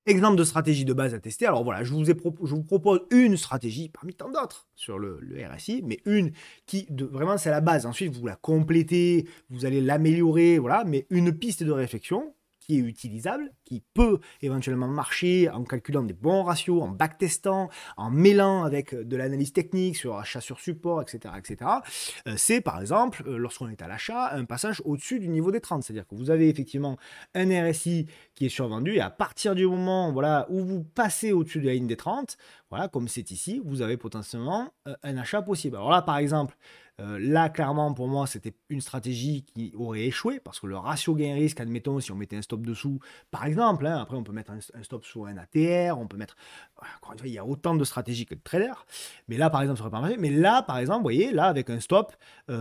Exemple de stratégie de base à tester. Alors voilà, je vous propose une stratégie parmi tant d'autres sur le RSI, mais une qui, vraiment, c'est la base. Ensuite, vous la complétez, vous allez l'améliorer, voilà, mais une piste de réflexion qui est utilisable, qui peut éventuellement marcher en calculant des bons ratios, en backtestant, en mêlant avec de l'analyse technique sur achat sur support, etc. etc. C'est par exemple, lorsqu'on est à l'achat, un passage au-dessus du niveau des 30. C'est-à-dire que vous avez effectivement un RSI qui est survendu et à partir du moment voilà, où vous passez au-dessus de la ligne des 30, voilà, comme c'est ici, vous avez potentiellement un achat possible. Alors là, par exemple, là, clairement, pour moi, c'était une stratégie qui aurait échoué parce que le ratio gain-risque, admettons, si on mettait un stop dessous, par exemple, hein, après on peut mettre un stop sur un ATR, on peut mettre. Encore une fois, il y a autant de stratégies que de traders. Mais là, par exemple, ça aurait pas marché. Mais là, par exemple, vous voyez, là, avec un stop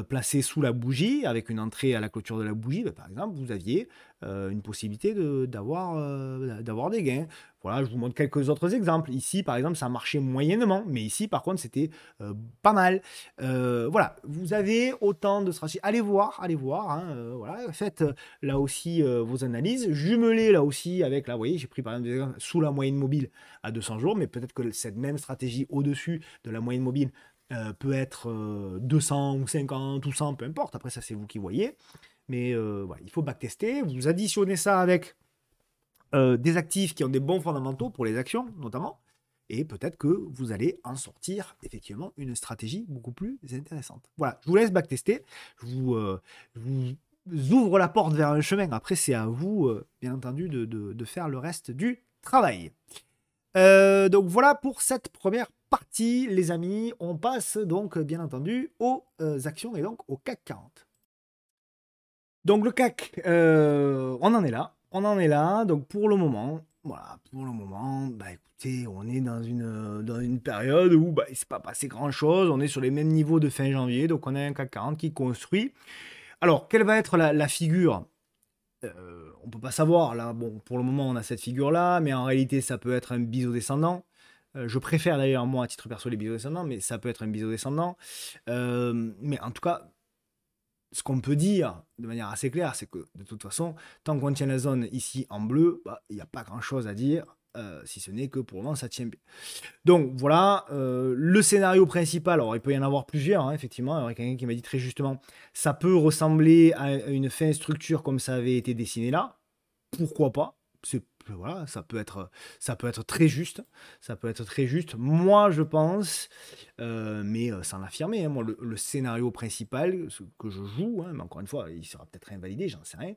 placé sous la bougie, avec une entrée à la clôture de la bougie, bah, par exemple, vous aviez une possibilité d'avoir des gains. Voilà, je vous montre quelques autres exemples. Ici, par exemple, ça marchait moyennement, mais ici, par contre, c'était pas mal. Voilà, vous avez autant de stratégies. Allez voir, hein, voilà, faites là aussi vos analyses. Jumelez là aussi avec, là, vous voyez, j'ai pris par exemple sous la moyenne mobile à 200 jours, mais peut-être que cette même stratégie au-dessus de la moyenne mobile peut être 200 ou 50 ou 100, peu importe. Après, ça, c'est vous qui voyez. Mais voilà, il faut backtester. Vous additionnez ça avec des actifs qui ont des bons fondamentaux pour les actions, notamment. Et peut-être que vous allez en sortir effectivement une stratégie beaucoup plus intéressante. Voilà, je vous laisse backtester. Je vous ouvre la porte vers un chemin. Après, c'est à vous, bien entendu, de faire le reste du travail. Donc voilà pour cette première partie, les amis. On passe donc, bien entendu, aux actions et donc au CAC 40. Donc le CAC, on en est là. On en est là. Donc pour le moment, voilà, bah écoutez, on est dans une période où bah, il ne s'est pas passé grand-chose. On est sur les mêmes niveaux de fin janvier. Donc on a un CAC 40 qui construit. Alors, quelle va être la figure? On ne peut pas savoir. Là, bon, pour le moment, on a cette figure-là, mais en réalité, ça peut être un biseau descendant. Je préfère d'ailleurs, moi, à titre perso, les biseaux descendants, mais ça peut être un biseau descendant. Mais en tout cas, ce qu'on peut dire de manière assez claire, c'est que de toute façon, tant qu'on tient la zone ici en bleu, bah, il n'y a pas grand-chose à dire, si ce n'est que pour le moment, ça tient bien. Donc voilà, le scénario principal, alors il peut y en avoir plusieurs, hein, effectivement. Alors, il y a quelqu'un qui m'a dit très justement, ça peut ressembler à une fin structure comme ça avait été dessiné là. Pourquoi pas? Voilà, ça peut être très juste. Ça peut être très juste. Moi, je pense, mais sans l'affirmer, hein, moi, le scénario principal ce que je joue, hein, mais encore une fois, il sera peut-être invalidé, j'en sais rien.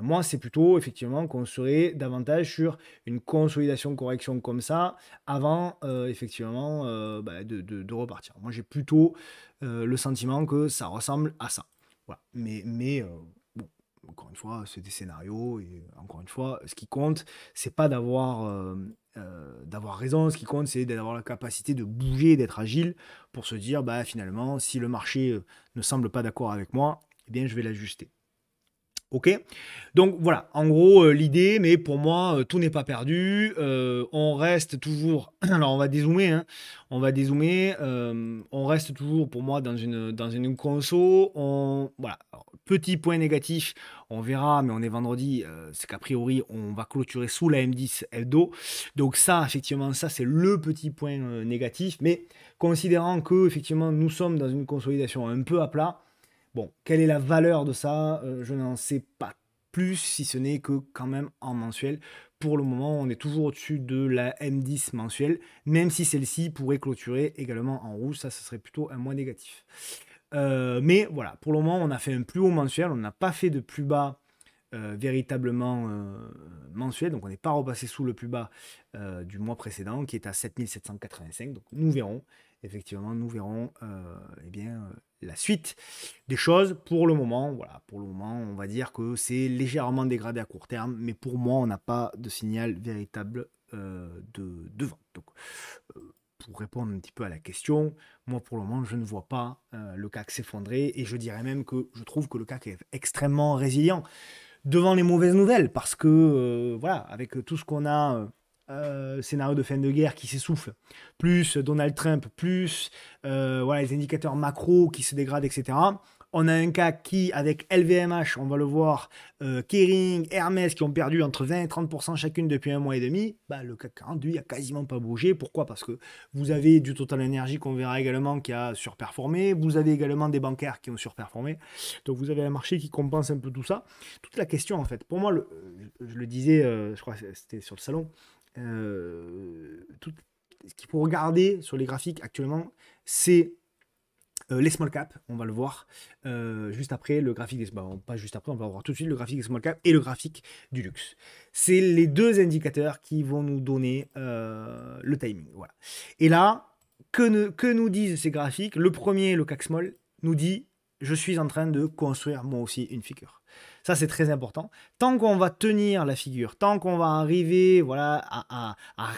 Moi, c'est plutôt effectivement qu'on serait davantage sur une consolidation correction comme ça avant effectivement bah, de repartir. Moi, j'ai plutôt le sentiment que ça ressemble à ça. Voilà. Mais bon, encore une fois, c'est des scénarios et encore une fois, ce qui compte, c'est pas d'avoir raison. Ce qui compte, c'est d'avoir la capacité de bouger, d'être agile pour se dire, bah finalement, si le marché ne semble pas d'accord avec moi, eh bien, je vais l'ajuster. Ok, donc voilà, en gros l'idée, mais pour moi tout n'est pas perdu. On reste toujours, alors on va dézoomer, hein, on reste toujours pour moi dans une conso. Voilà, alors, petit point négatif, on verra, mais on est vendredi, c'est qu'a priori on va clôturer sous la M10 Eldo. Donc ça, effectivement, ça c'est le petit point négatif, mais considérant que effectivement nous sommes dans une consolidation un peu à plat. Bon, quelle est la valeur de ça? Je n'en sais pas plus, si ce n'est que quand même en mensuel. Pour le moment, on est toujours au-dessus de la M10 mensuelle, même si celle-ci pourrait clôturer également en rouge. Ça, ce serait plutôt un moins négatif. Mais voilà, pour le moment, on a fait un plus haut mensuel, on n'a pas fait de plus bas véritablement mensuel, donc on n'est pas repassé sous le plus bas du mois précédent, qui est à 7785. Donc nous verrons, effectivement, eh bien, la suite des choses. Pour le moment, voilà, pour le moment, on va dire que c'est légèrement dégradé à court terme, mais pour moi, on n'a pas de signal véritable de vente. Donc, pour répondre un petit peu à la question, moi pour le moment je ne vois pas le CAC s'effondrer, et je dirais même que je trouve que le CAC est extrêmement résilient devant les mauvaises nouvelles, parce que voilà, avec tout ce qu'on a, scénario de fin de guerre qui s'essouffle, plus Donald Trump, plus voilà, les indicateurs macro qui se dégradent, etc. On a un CAC qui, avec LVMH, on va le voir, Kering, Hermès, qui ont perdu entre 20 et 30% chacune depuis un mois et demi, bah, le CAC 40, lui, a quasiment pas bougé. Pourquoi? Parce que vous avez du Total Energy qu'on verra également qui a surperformé, vous avez également des bancaires qui ont surperformé, donc vous avez un marché qui compense un peu tout ça. Toute la question, en fait, pour moi, je le disais, je crois que c'était sur le salon, tout ce qu'il faut regarder sur les graphiques actuellement, c'est les small caps, on va le voir juste après le graphique des pas juste après, on va voir tout de suite le graphique des small caps et le graphique du luxe. C'est les deux indicateurs qui vont nous donner le timing. Voilà. Et là, que nous disent ces graphiques? Le premier, le CAC Small, nous dit je suis en train de construire moi aussi une figure. Ça, c'est très important. Tant qu'on va tenir la figure, tant qu'on va arriver voilà, à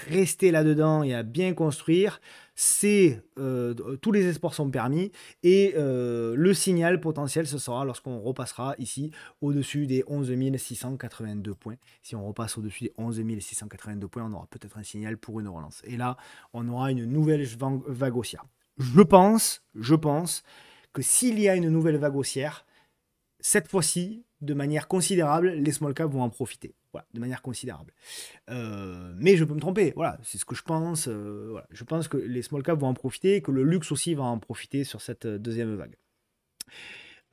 rester là-dedans et à bien construire, tous les espoirs sont permis, et le signal potentiel, ce sera lorsqu'on repassera ici au-dessus des 11 682 points. Si on repasse au-dessus des 11 682 points, on aura peut-être un signal pour une relance. Et là, on aura une nouvelle vague haussière. Je pense que s'il y a une nouvelle vague haussière, cette fois-ci, de manière considérable, les small caps vont en profiter. Voilà, de manière considérable. Mais je peux me tromper. Voilà, c'est ce que je pense. Voilà. Je pense que les small caps vont en profiter, et que le luxe aussi va en profiter sur cette deuxième vague.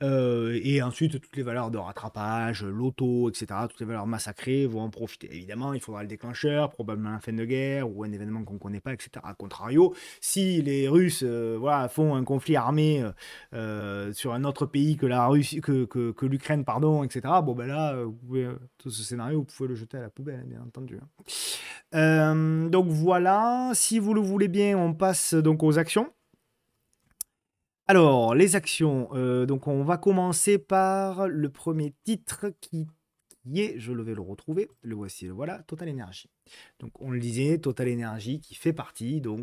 Et ensuite, toutes les valeurs de rattrapage, l'auto, etc., toutes les valeurs massacrées vont en profiter. Évidemment, il faudra le déclencheur, probablement la fin de guerre ou un événement qu'on ne connaît pas, etc. A contrario, si les Russes voilà, font un conflit armé sur un autre pays que la Russie, que l'Ukraine, pardon, etc., bon ben là, tout ce scénario, vous pouvez le jeter à la poubelle, bien entendu. Donc voilà, si vous le voulez bien, on passe donc aux actions. Alors, les actions, donc on va commencer par le premier titre qui est, je vais le retrouver, le voici, le voilà, Total Energy. Donc on le disait, Total Energy qui fait partie, bien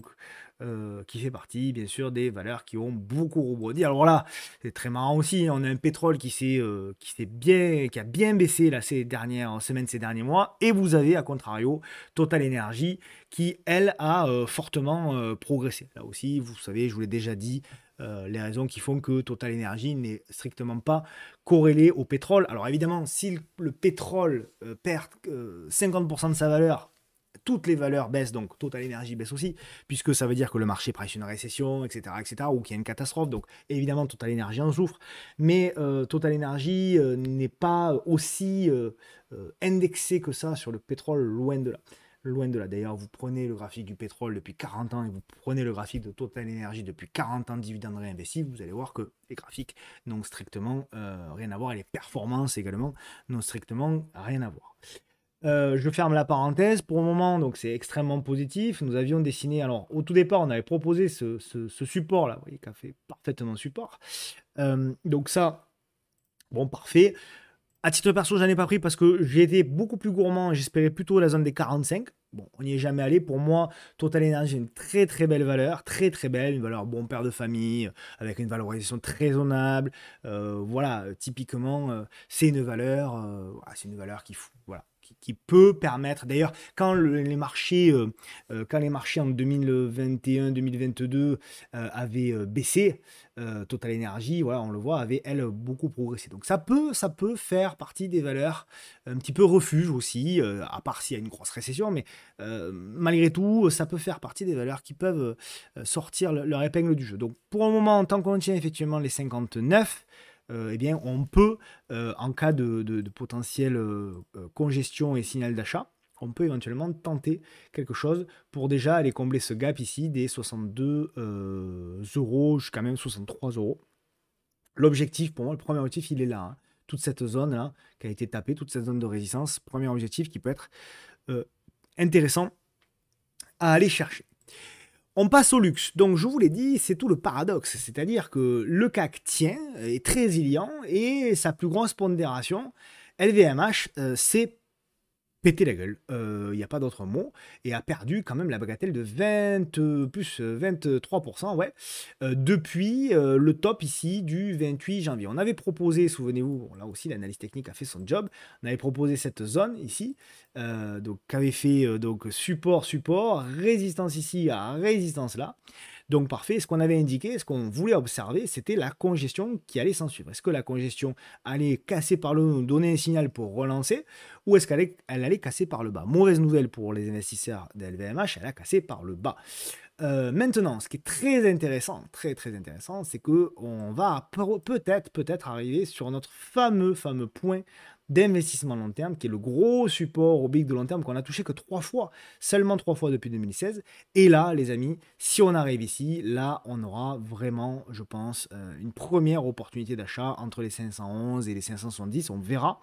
sûr des valeurs qui ont beaucoup rebondi. Alors là, c'est très marrant aussi, on a un pétrole qui a bien baissé là, ces dernières semaines, ces derniers mois, et vous avez à contrario Total Energy qui, elle, a fortement progressé. Là aussi, vous savez, je vous l'ai déjà dit, les raisons qui font que Total Energy n'est strictement pas corrélé au pétrole. Alors évidemment, si le pétrole perd 50% de sa valeur, toutes les valeurs baissent, donc Total Energy baisse aussi, puisque ça veut dire que le marché prêche une récession, etc., ou qu'il y a une catastrophe. Donc évidemment, Total Energy en souffre, mais Total Energy n'est pas aussi indexé que ça sur le pétrole, loin de là. Loin de là. D'ailleurs, vous prenez le graphique du pétrole depuis 40 ans et vous prenez le graphique de Total Energy depuis 40 ans de dividendes réinvestis, vous allez voir que les graphiques n'ont strictement rien à voir, et les performances également n'ont strictement rien à voir. Je ferme la parenthèse. Pour le moment, donc c'est extrêmement positif. Nous avions dessiné, alors au tout départ, on avait proposé ce support là, vous voyez, qui a fait parfaitement support. Donc ça, bon, parfait. À titre perso, j'en ai pas pris parce que j'ai été beaucoup plus gourmand. J'espérais plutôt la zone des 45. bon, on n'y est jamais allé. Pour moi, Total Energy, une très très belle valeur, très très belle, une valeur bon père de famille, avec une valorisation très raisonnable. Voilà, typiquement, c'est une valeur qui, voilà, qui peut permettre. D'ailleurs, quand les marchés en 2021-2022 avaient baissé, Total Energy, voilà, on le voit, avait elle beaucoup progressé. Donc ça peut faire partie des valeurs un petit peu refuge aussi, à part s'il y a une grosse récession, mais malgré tout, ça peut faire partie des valeurs qui peuvent sortir leur épingle du jeu. Donc pour le moment, tant qu'on tient effectivement les 59, eh bien, on peut, en cas de potentielle congestion et signal d'achat, on peut éventuellement tenter quelque chose pour déjà aller combler ce gap ici des 62 euros jusqu'à même 63 euros. L'objectif, pour moi, le premier objectif, il est là, hein. Toute cette zone-là qui a été tapée, toute cette zone de résistance, premier objectif qui peut être euh, intéressant à aller chercher. On passe au luxe. Donc, je vous l'ai dit, c'est tout le paradoxe. C'est-à-dire que le CAC tient, est très résilient, et sa plus grosse pondération, LVMH, c'est pété la gueule, il n'y a pas d'autre mot, et a perdu quand même la bagatelle de 23%, ouais, depuis le top ici du 28 janvier. On avait proposé, souvenez-vous, là aussi l'analyse technique a fait son job, on avait proposé cette zone ici, donc qu'avait fait donc support, résistance ici, à résistance là. Donc parfait, ce qu'on avait indiqué, ce qu'on voulait observer, c'était la congestion qui allait s'en suivre. Est-ce que la congestion allait casser par le haut, nous donner un signal pour relancer, ou est-ce qu'elle allait casser par le bas? Mauvaise nouvelle pour les investisseurs de LVMH, elle a cassé par le bas. Maintenant, ce qui est très intéressant, très très intéressant, c'est que on va peut-être arriver sur notre fameux point d'investissement long terme, qui est le gros support au big de long terme qu'on a touché que 3 fois, seulement 3 fois depuis 2016. Et là, les amis, si on arrive ici, là, on aura vraiment, je pense, une première opportunité d'achat entre les 511 et les 570, on verra.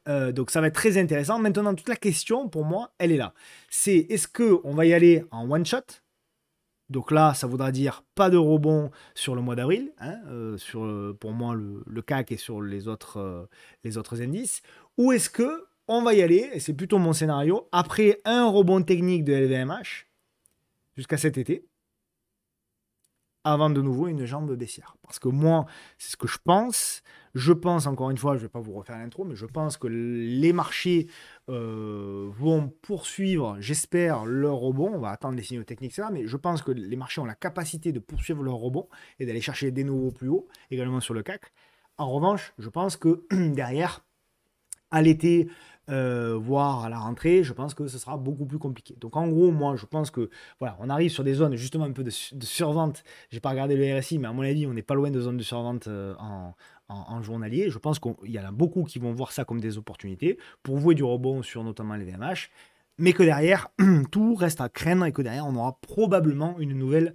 Donc ça va être très intéressant. Maintenant, toute la question, pour moi, elle est là. C'est est-ce qu'on va y aller en one shot? Donc là, ça voudra dire pas de rebond sur le mois d'avril, hein, pour moi le CAC et sur les autres indices. Ou est-ce que on va y aller, et c'est plutôt mon scénario, après un rebond technique de LVMH jusqu'à cet été, avant de nouveau une jambe baissière. Parce que moi, c'est ce que je pense. Je pense, encore une fois, je ne vais pas vous refaire l'intro, mais je pense que les marchés vont poursuivre, j'espère, leur rebond. On va attendre les signaux techniques, ça, mais je pense que les marchés ont la capacité de poursuivre leur rebond et d'aller chercher des nouveaux plus hauts, également sur le CAC. En revanche, je pense que derrière, à l'été, voire à la rentrée, je pense que ce sera beaucoup plus compliqué. Donc en gros, moi, je pense que voilà, on arrive sur des zones justement un peu de survente. J'ai pas regardé le RSI, mais à mon avis, on n'est pas loin de zones de survente en journalier. Je pense qu'il y en a beaucoup qui vont voir ça comme des opportunités pour jouer du rebond sur notamment les VMH. Mais que derrière, tout reste à craindre et que derrière, on aura probablement une nouvelle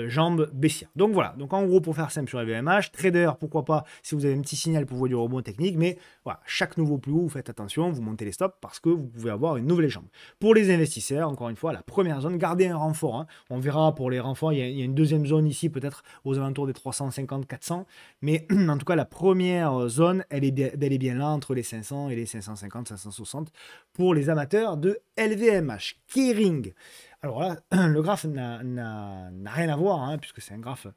jambe baissière. Donc voilà, donc en gros, pour faire simple sur les VMH, trader, pourquoi pas, si vous avez un petit signal pour voir du rebond technique, mais voilà, chaque nouveau plus haut, vous faites attention, vous montez les stops parce que vous pouvez avoir une nouvelle jambe. Pour les investisseurs, encore une fois, la première zone, gardez un renfort, hein. On verra pour les renforts, il y a une deuxième zone ici, peut-être aux alentours des 350-400, mais en tout cas, la première zone, elle est bel et bien là, entre les 500 et les 550-560 pour les amateurs de LVMH. Kering. Alors là, le graphe n'a rien à voir, hein, puisque c'est un graphe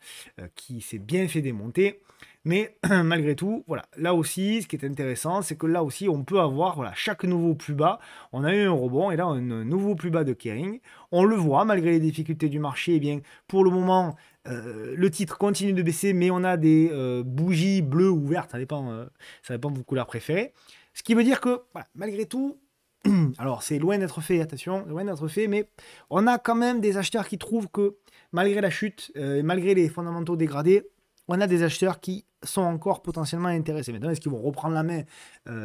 qui s'est bien fait démonter. Mais malgré tout, voilà, là aussi, ce qui est intéressant, c'est que là aussi, on peut avoir voilà, chaque nouveau plus bas. On a eu un rebond, et là, un nouveau plus bas de Kering. On le voit, malgré les difficultés du marché, eh bien, pour le moment, le titre continue de baisser, mais on a des bougies bleues ou vertes, ça dépend de vos couleurs préférées. Ce qui veut dire que, voilà, malgré tout, alors c'est loin d'être fait, attention, loin d'être fait, mais on a quand même des acheteurs qui trouvent que malgré la chute et malgré les fondamentaux dégradés, on a des acheteurs qui sont encore potentiellement intéressés. Maintenant, est-ce qu'ils vont reprendre la main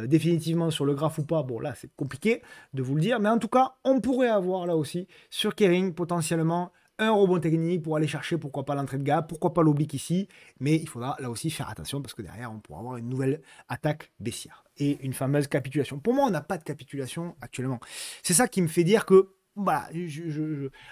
définitivement sur le graphe ou pas? Bon, là, c'est compliqué de vous le dire, mais en tout cas, on pourrait avoir là aussi sur Kering potentiellement un rebond technique pour aller chercher, pourquoi pas l'entrée de gap, pourquoi pas l'oblique ici, mais il faudra là aussi faire attention parce que derrière, on pourra avoir une nouvelle attaque baissière et une fameuse capitulation. Pour moi, on n'a pas de capitulation actuellement. C'est ça qui me fait dire que, voilà,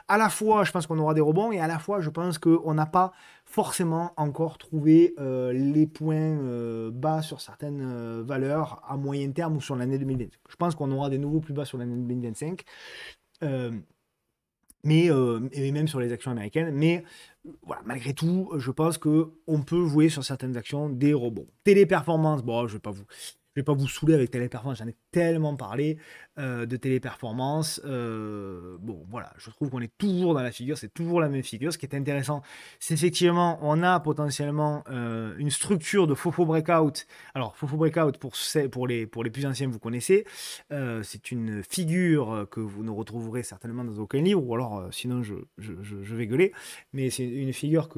à la fois, je pense qu'on aura des rebonds et à la fois, je pense qu'on n'a pas forcément encore trouvé les points bas sur certaines valeurs à moyen terme ou sur l'année 2025. Je pense qu'on aura des nouveaux plus bas sur l'année 2025. Euh, et même sur les actions américaines. Mais voilà, malgré tout, je pense qu'on peut jouer sur certaines actions des rebonds. Téléperformance, bon, je vais pas vous saouler avec téléperformance, j'en ai tellement parlé de téléperformance. Bon, voilà, je trouve qu'on est toujours dans la figure, c'est toujours la même figure. Ce qui est intéressant, c'est effectivement, on a potentiellement une structure de Fofo Breakout. Alors, Fofo Breakout, pour les plus anciens, vous connaissez. C'est une figure que vous ne retrouverez certainement dans aucun livre, ou alors sinon je vais gueuler. Mais c'est une figure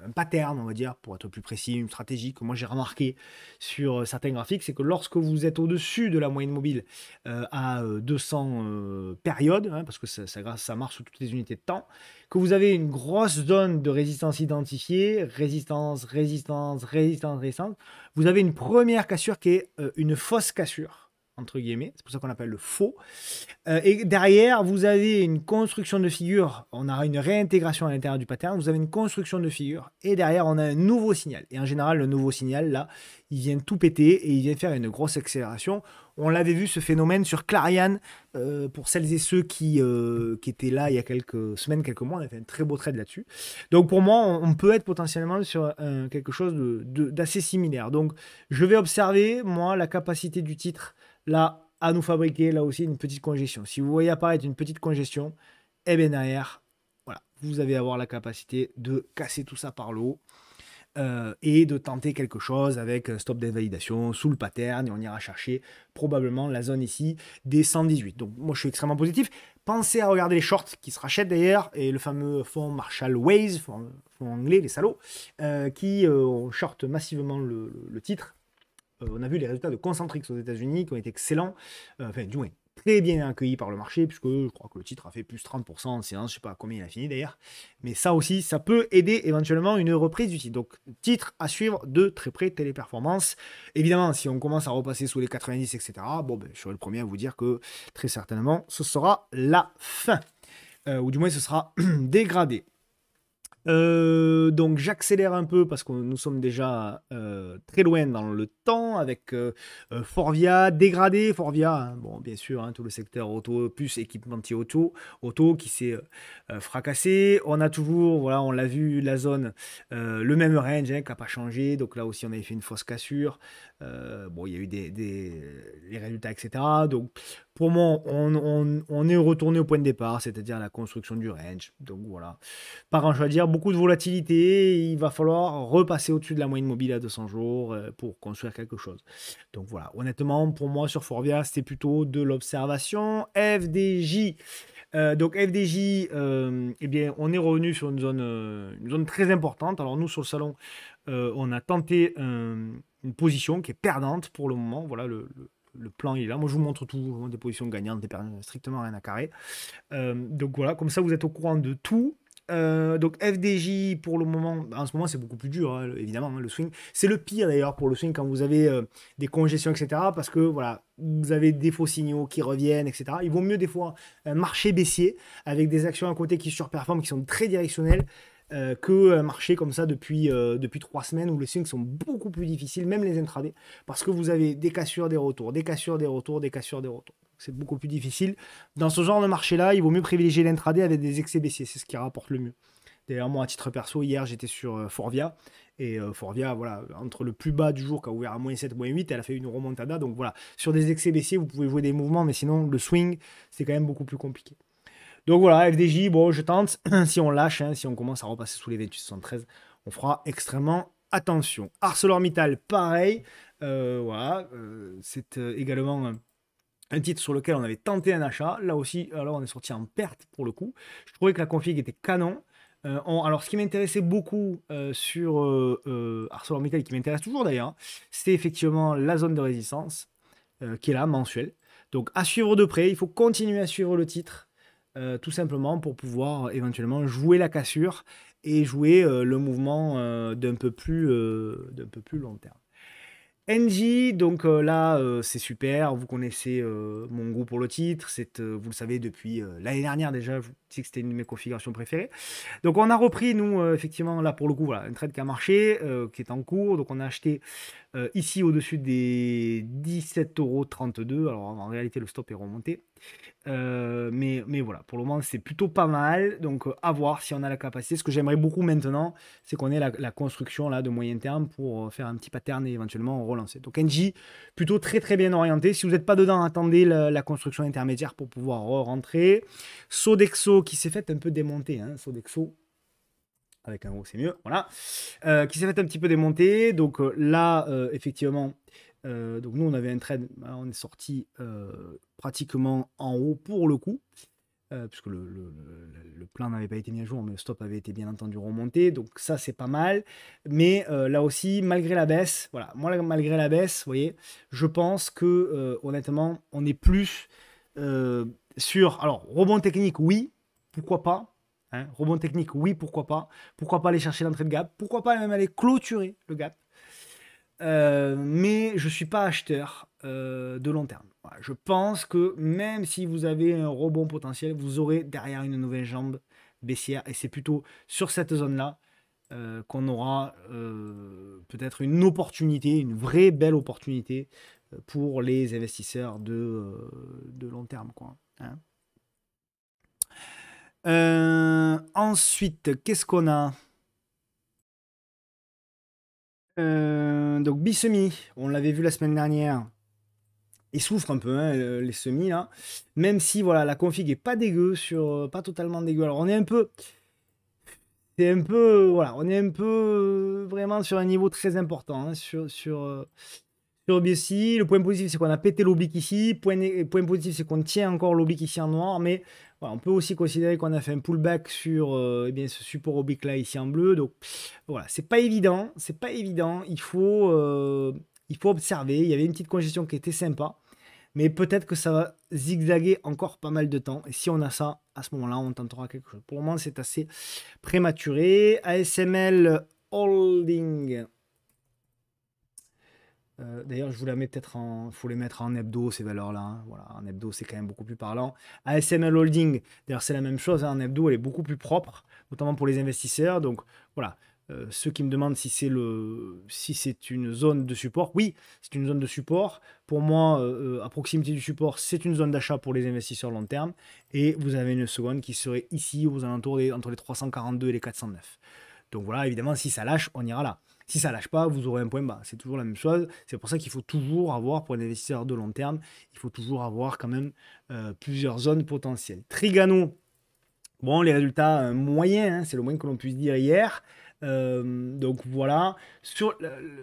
un pattern, on va dire, pour être plus précis, une stratégie que moi j'ai remarqué sur certains graphiques, c'est que lorsque vous êtes au-dessus de la moyenne mobile à 200 périodes, hein, parce que ça marche sur toutes les unités de temps, que vous avez une grosse zone de résistance identifiée, résistance, résistance, résistance, résistance, vous avez une première cassure qui est une fausse cassure entre guillemets, c'est pour ça qu'on appelle le faux. Et derrière, vous avez une construction de figure, on a une réintégration à l'intérieur du pattern, vous avez une construction de figure, et derrière, on a un nouveau signal. Et en général, le nouveau signal, là, il vient tout péter, et il vient faire une grosse accélération. On l'avait vu, ce phénomène, sur Clariane, pour celles et ceux qui étaient là il y a quelques semaines, quelques mois, on a fait un très beau trade là-dessus. Donc pour moi, on peut être potentiellement sur quelque chose d'assez similaire. Donc je vais observer, moi, la capacité du titre, là, à nous fabriquer, là aussi, une petite congestion. Si vous voyez apparaître une petite congestion, eh bien derrière, voilà, vous allez avoir la capacité de casser tout ça par le haut et de tenter quelque chose avec stop d'invalidation sous le pattern, et on ira chercher probablement la zone ici des 118. Donc moi, je suis extrêmement positif. Pensez à regarder les shorts qui se rachètent d'ailleurs, et le fameux fonds Marshall Waze, fonds anglais, les salauds, qui short massivement le titre. On a vu les résultats de Concentrix aux États-Unis qui ont été excellents, enfin, du moins, très bien accueillis par le marché, puisque je crois que le titre a fait plus 30% en séance, je ne sais pas à combien il a fini d'ailleurs. Mais ça aussi, ça peut aider éventuellement une reprise du titre. Donc, titre à suivre de très près, Téléperformance. Évidemment, si on commence à repasser sous les 90, etc., bon, ben, je serai le premier à vous dire que très certainement, ce sera la fin. Ou du moins, ce sera dégradé. Donc j'accélère un peu parce que nous sommes déjà très loin dans le temps avec Forvia dégradé. Forvia, hein, bon, bien sûr, hein, tout le secteur auto, plus équipementier auto qui s'est fracassé. On a toujours, voilà, on l'a vu, la zone, le même range hein, qui n'a pas changé. Donc là aussi, on avait fait une fausse cassure. Bon, il y a eu les résultats, etc. Donc pour moi, on est retourné au point de départ, c'est-à-dire la construction du range. Donc voilà. Pas grand-chose à dire, beaucoup de volatilité, il va falloir repasser au-dessus de la moyenne mobile à 200 jours pour construire quelque chose. Donc voilà, honnêtement, pour moi sur Forvia, c'était plutôt de l'observation. FDJ, donc FDJ, eh bien, on est revenu sur une zone très importante. Alors nous, sur le salon, on a tenté une position qui est perdante pour le moment. Voilà, le plan il est là. Moi, je vous montre tout, je vous montre des positions gagnantes, strictement rien à carrer. Donc voilà, comme ça, vous êtes au courant de tout. Donc FDJ pour le moment, en ce moment c'est beaucoup plus dur hein, évidemment hein, le swing. C'est le pire d'ailleurs pour le swing quand vous avez des congestions etc. Parce que voilà, vous avez des faux signaux qui reviennent etc. Il vaut mieux des fois un marché baissier avec des actions à côté qui surperforment, qui sont très directionnelles que un marché comme ça depuis 3 semaines où les swings sont beaucoup plus difficiles, même les intradés, parce que vous avez des cassures, des retours, des cassures, des retours, des cassures, des retours. C'est beaucoup plus difficile. Dans ce genre de marché-là, il vaut mieux privilégier l'intraday avec des excès baissiers. C'est ce qui rapporte le mieux. D'ailleurs, moi, à titre perso, hier, j'étais sur Forvia. Et Forvia, voilà, entre le plus bas du jour qui a ouvert à -7, -8, elle a fait une remontada. Donc voilà, sur des excès baissiers, vous pouvez jouer des mouvements, mais sinon, le swing, c'est quand même beaucoup plus compliqué. Donc voilà, FDJ, bon, je tente. Si on lâche, hein, si on commence à repasser sous les 28,73, on fera extrêmement attention. ArcelorMittal, pareil. Voilà, c'est également un titre sur lequel on avait tenté un achat. Là aussi, alors on est sorti en perte pour le coup. Je trouvais que la config était canon. Alors, ce qui m'intéressait beaucoup sur ArcelorMittal, qui m'intéresse toujours d'ailleurs, c'est effectivement la zone de résistance qui est là, mensuelle. Donc, à suivre de près, il faut continuer à suivre le titre, tout simplement pour pouvoir éventuellement jouer la cassure et jouer le mouvement d'un peu plus long terme. NJ, donc là, c'est super. Vous connaissez mon goût pour le titre. Vous le savez depuis l'année dernière déjà. dit que c'était une de mes configurations préférées. Donc on a repris, nous, effectivement, là pour le coup, voilà, un trade qui a marché, qui est en cours. Donc on a acheté ici au-dessus des 17,32 €. Alors en réalité, le stop est remonté. Mais voilà, pour le moment, c'est plutôt pas mal. Donc à voir si on a la capacité. Ce que j'aimerais beaucoup maintenant, c'est qu'on ait la construction là, de moyen terme pour faire un petit pattern et éventuellement relancer. Donc NJ, plutôt très très bien orienté. Si vous n'êtes pas dedans, attendez la construction intermédiaire pour pouvoir rentrer. Sodexo qui s'est fait un peu démonter. Hein, Sodexo. Avec un O, c'est mieux. Voilà. Qui s'est fait un petit peu démonter. Donc là, effectivement, donc nous, on avait un trade. Là, on est sorti pratiquement en haut pour le coup. Puisque le plan n'avait pas été mis à jour, mais le stop avait été bien entendu remonté. Donc ça, c'est pas mal. Mais là aussi, malgré la baisse, voilà, moi, malgré la baisse, vous voyez, je pense que honnêtement, on est plus sur. Alors, rebond technique, oui, pourquoi pas. Hein, rebond technique, oui, pourquoi pas. Pourquoi pas aller chercher l'entrée de gap. Pourquoi pas même aller clôturer le gap. Mais je ne suis pas acheteur de long terme. Voilà, je pense que même si vous avez un rebond potentiel, vous aurez derrière une nouvelle jambe baissière. Et c'est plutôt sur cette zone-là qu'on aura peut-être une opportunité, une vraie belle opportunité pour les investisseurs de long terme, quoi. Hein. Ensuite, qu'est-ce qu'on a? Donc Bisemi, on l'avait vu la semaine dernière, il souffre un peu, hein, les semis là. Même si voilà, la config est pas dégueu, pas totalement dégueu. Alors on est un peu, c'est un peu, voilà, on est un peu vraiment sur un niveau très important hein, sur BSI. Le point positif, c'est qu'on a pété l'oblique ici. Point positif, c'est qu'on tient encore l'oblique ici en noir. Mais voilà, on peut aussi considérer qu'on a fait un pullback sur eh bien, ce support oblique là ici en bleu. Donc voilà, c'est pas évident. C'est pas évident. Il faut observer. Il y avait une petite congestion qui était sympa. Mais peut-être que ça va zigzaguer encore pas mal de temps. Et si on a ça, à ce moment-là, on tentera quelque chose. Pour le moment, c'est assez prématuré. ASML Holding. D'ailleurs, je vous la mets peut-être en. Il faut les mettre en hebdo, ces valeurs-là. Hein. Voilà, en hebdo, c'est quand même beaucoup plus parlant. ASML Holding, d'ailleurs, c'est la même chose. Hein. En hebdo, elle est beaucoup plus propre, notamment pour les investisseurs. Donc, voilà. Ceux qui me demandent si c'est une zone de support, oui, c'est une zone de support. Pour moi, à proximité du support, c'est une zone d'achat pour les investisseurs long terme. Et vous avez une seconde qui serait ici, aux alentours entre les 342 et les 409. Donc voilà, évidemment, si ça lâche, on ira là. Si ça lâche pas, vous aurez un point bas. C'est toujours la même chose. C'est pour ça qu'il faut toujours avoir, pour un investisseur de long terme, il faut toujours avoir quand même plusieurs zones potentielles. Trigano, bon, les résultats moyens, hein, c'est le moins que l'on puisse dire hier. Donc voilà.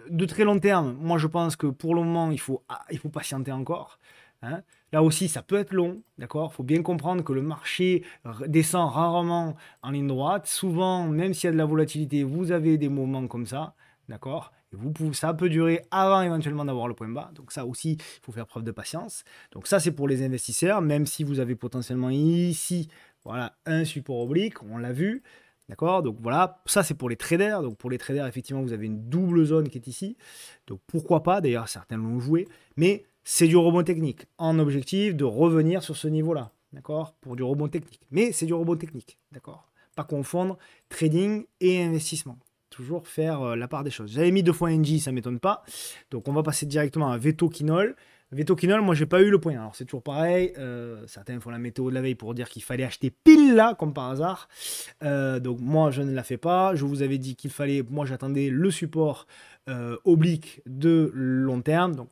De très long terme, moi je pense que pour le moment, il faut patienter encore. Hein. Là aussi, ça peut être long, d'accord? Il faut bien comprendre que le marché descend rarement en ligne droite. Souvent, même s'il y a de la volatilité, vous avez des moments comme ça, d'accord? Et ça peut durer avant éventuellement d'avoir le point bas. Donc ça aussi, il faut faire preuve de patience. Donc ça, c'est pour les investisseurs, même si vous avez potentiellement ici, voilà, un support oblique, on l'a vu. D'accord? Donc voilà, ça c'est pour les traders. Donc pour les traders, effectivement, vous avez une double zone qui est ici. Donc pourquoi pas, d'ailleurs, certains l'ont joué. Mais c'est du rebond technique. En objectif de revenir sur ce niveau-là. D'accord? Pour du rebond technique. Mais c'est du rebond technique. D'accord? Pas confondre trading et investissement. Toujours faire la part des choses. J'avais mis 2 fois NJ, ça ne m'étonne pas. Donc on va passer directement à Veto Quinol. Veto Quinol, moi j'ai pas eu le point. Alors c'est toujours pareil. Certains font la météo de la veille pour dire qu'il fallait acheter pile là, comme par hasard. Donc moi je ne la fais pas. Je vous avais dit qu'il fallait. Moi j'attendais le support oblique de long terme. Donc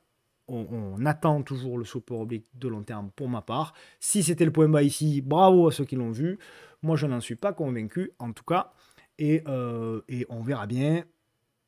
on attend toujours le support oblique de long terme pour ma part. Si c'était le point bas ici, bravo à ceux qui l'ont vu. Moi je n'en suis pas convaincu en tout cas. Et on verra bien.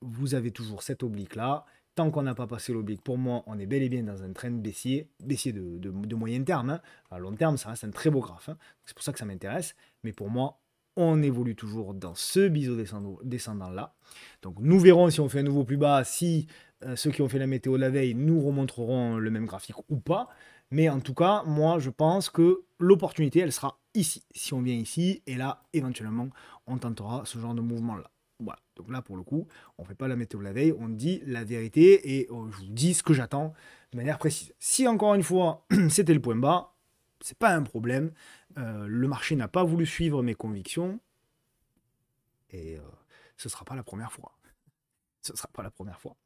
Vous avez toujours cet oblique là. Tant qu'on n'a pas passé l'oblique, pour moi, on est bel et bien dans un trend baissier de moyen terme. Hein. À long terme, ça reste un très beau graphe. Hein. C'est pour ça que ça m'intéresse. Mais pour moi, on évolue toujours dans ce biseau descendant là. Donc nous verrons si on fait un nouveau plus bas, si ceux qui ont fait la météo de la veille nous remontreront le même graphique ou pas. Mais en tout cas, moi, je pense que l'opportunité, elle sera ici. Si on vient ici, et là, éventuellement, on tentera ce genre de mouvement-là. Voilà. Donc là, pour le coup, on ne fait pas la météo de la veille, on dit la vérité et je vous dis ce que j'attends de manière précise. Si encore une fois, c'était le point bas, c'est pas un problème. Le marché n'a pas voulu suivre mes convictions et ce sera pas la première fois. Ce sera pas la première fois.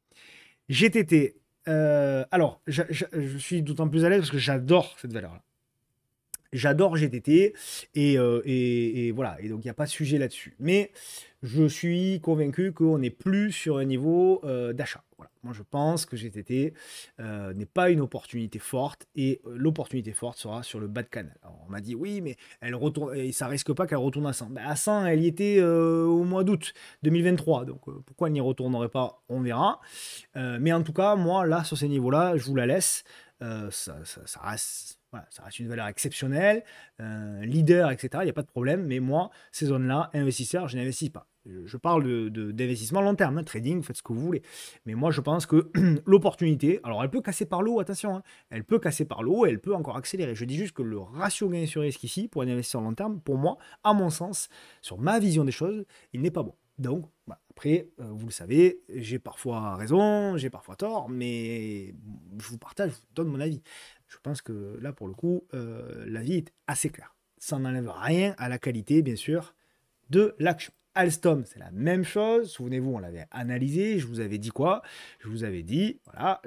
GTT. Alors, je suis d'autant plus à l'aise parce que j'adore cette valeur-là. J'adore GTT et voilà. Et donc, il n'y a pas de sujet là-dessus. Mais je suis convaincu qu'on n'est plus sur un niveau d'achat. Voilà. Moi, je pense que GTT n'est pas une opportunité forte et l'opportunité forte sera sur le bas de canal. Alors, on m'a dit oui, mais elle retourne, et ça risque pas qu'elle retourne à 100. Ben, à 100, elle y était au mois d'août 2023. Donc, pourquoi elle n'y retournerait pas? On verra. Mais en tout cas, moi, là, sur ces niveaux-là, je vous la laisse. Ça reste, voilà, ça reste une valeur exceptionnelle, leader, etc. Il n'y a pas de problème. Mais moi, ces zones-là, investisseur, je n'investis pas. Je parle d'investissement long terme, hein, trading, faites ce que vous voulez. Mais moi, je pense que l'opportunité, alors elle peut casser par le haut, attention, hein, elle peut casser par le haut, elle peut encore accélérer. Je dis juste que le ratio gain sur risque ici, pour un investisseur long terme, pour moi, à mon sens, sur ma vision des choses, il n'est pas bon. Donc, bah, après, vous le savez, j'ai parfois raison, j'ai parfois tort, mais je vous partage, je vous donne mon avis. Je pense que là, pour le coup, l'avis est assez clair. Ça n'enlève rien à la qualité, bien sûr, de l'action. Alstom, c'est la même chose. Souvenez-vous, on l'avait analysé. Je vous avais dit quoi? Je vous avais dit, voilà,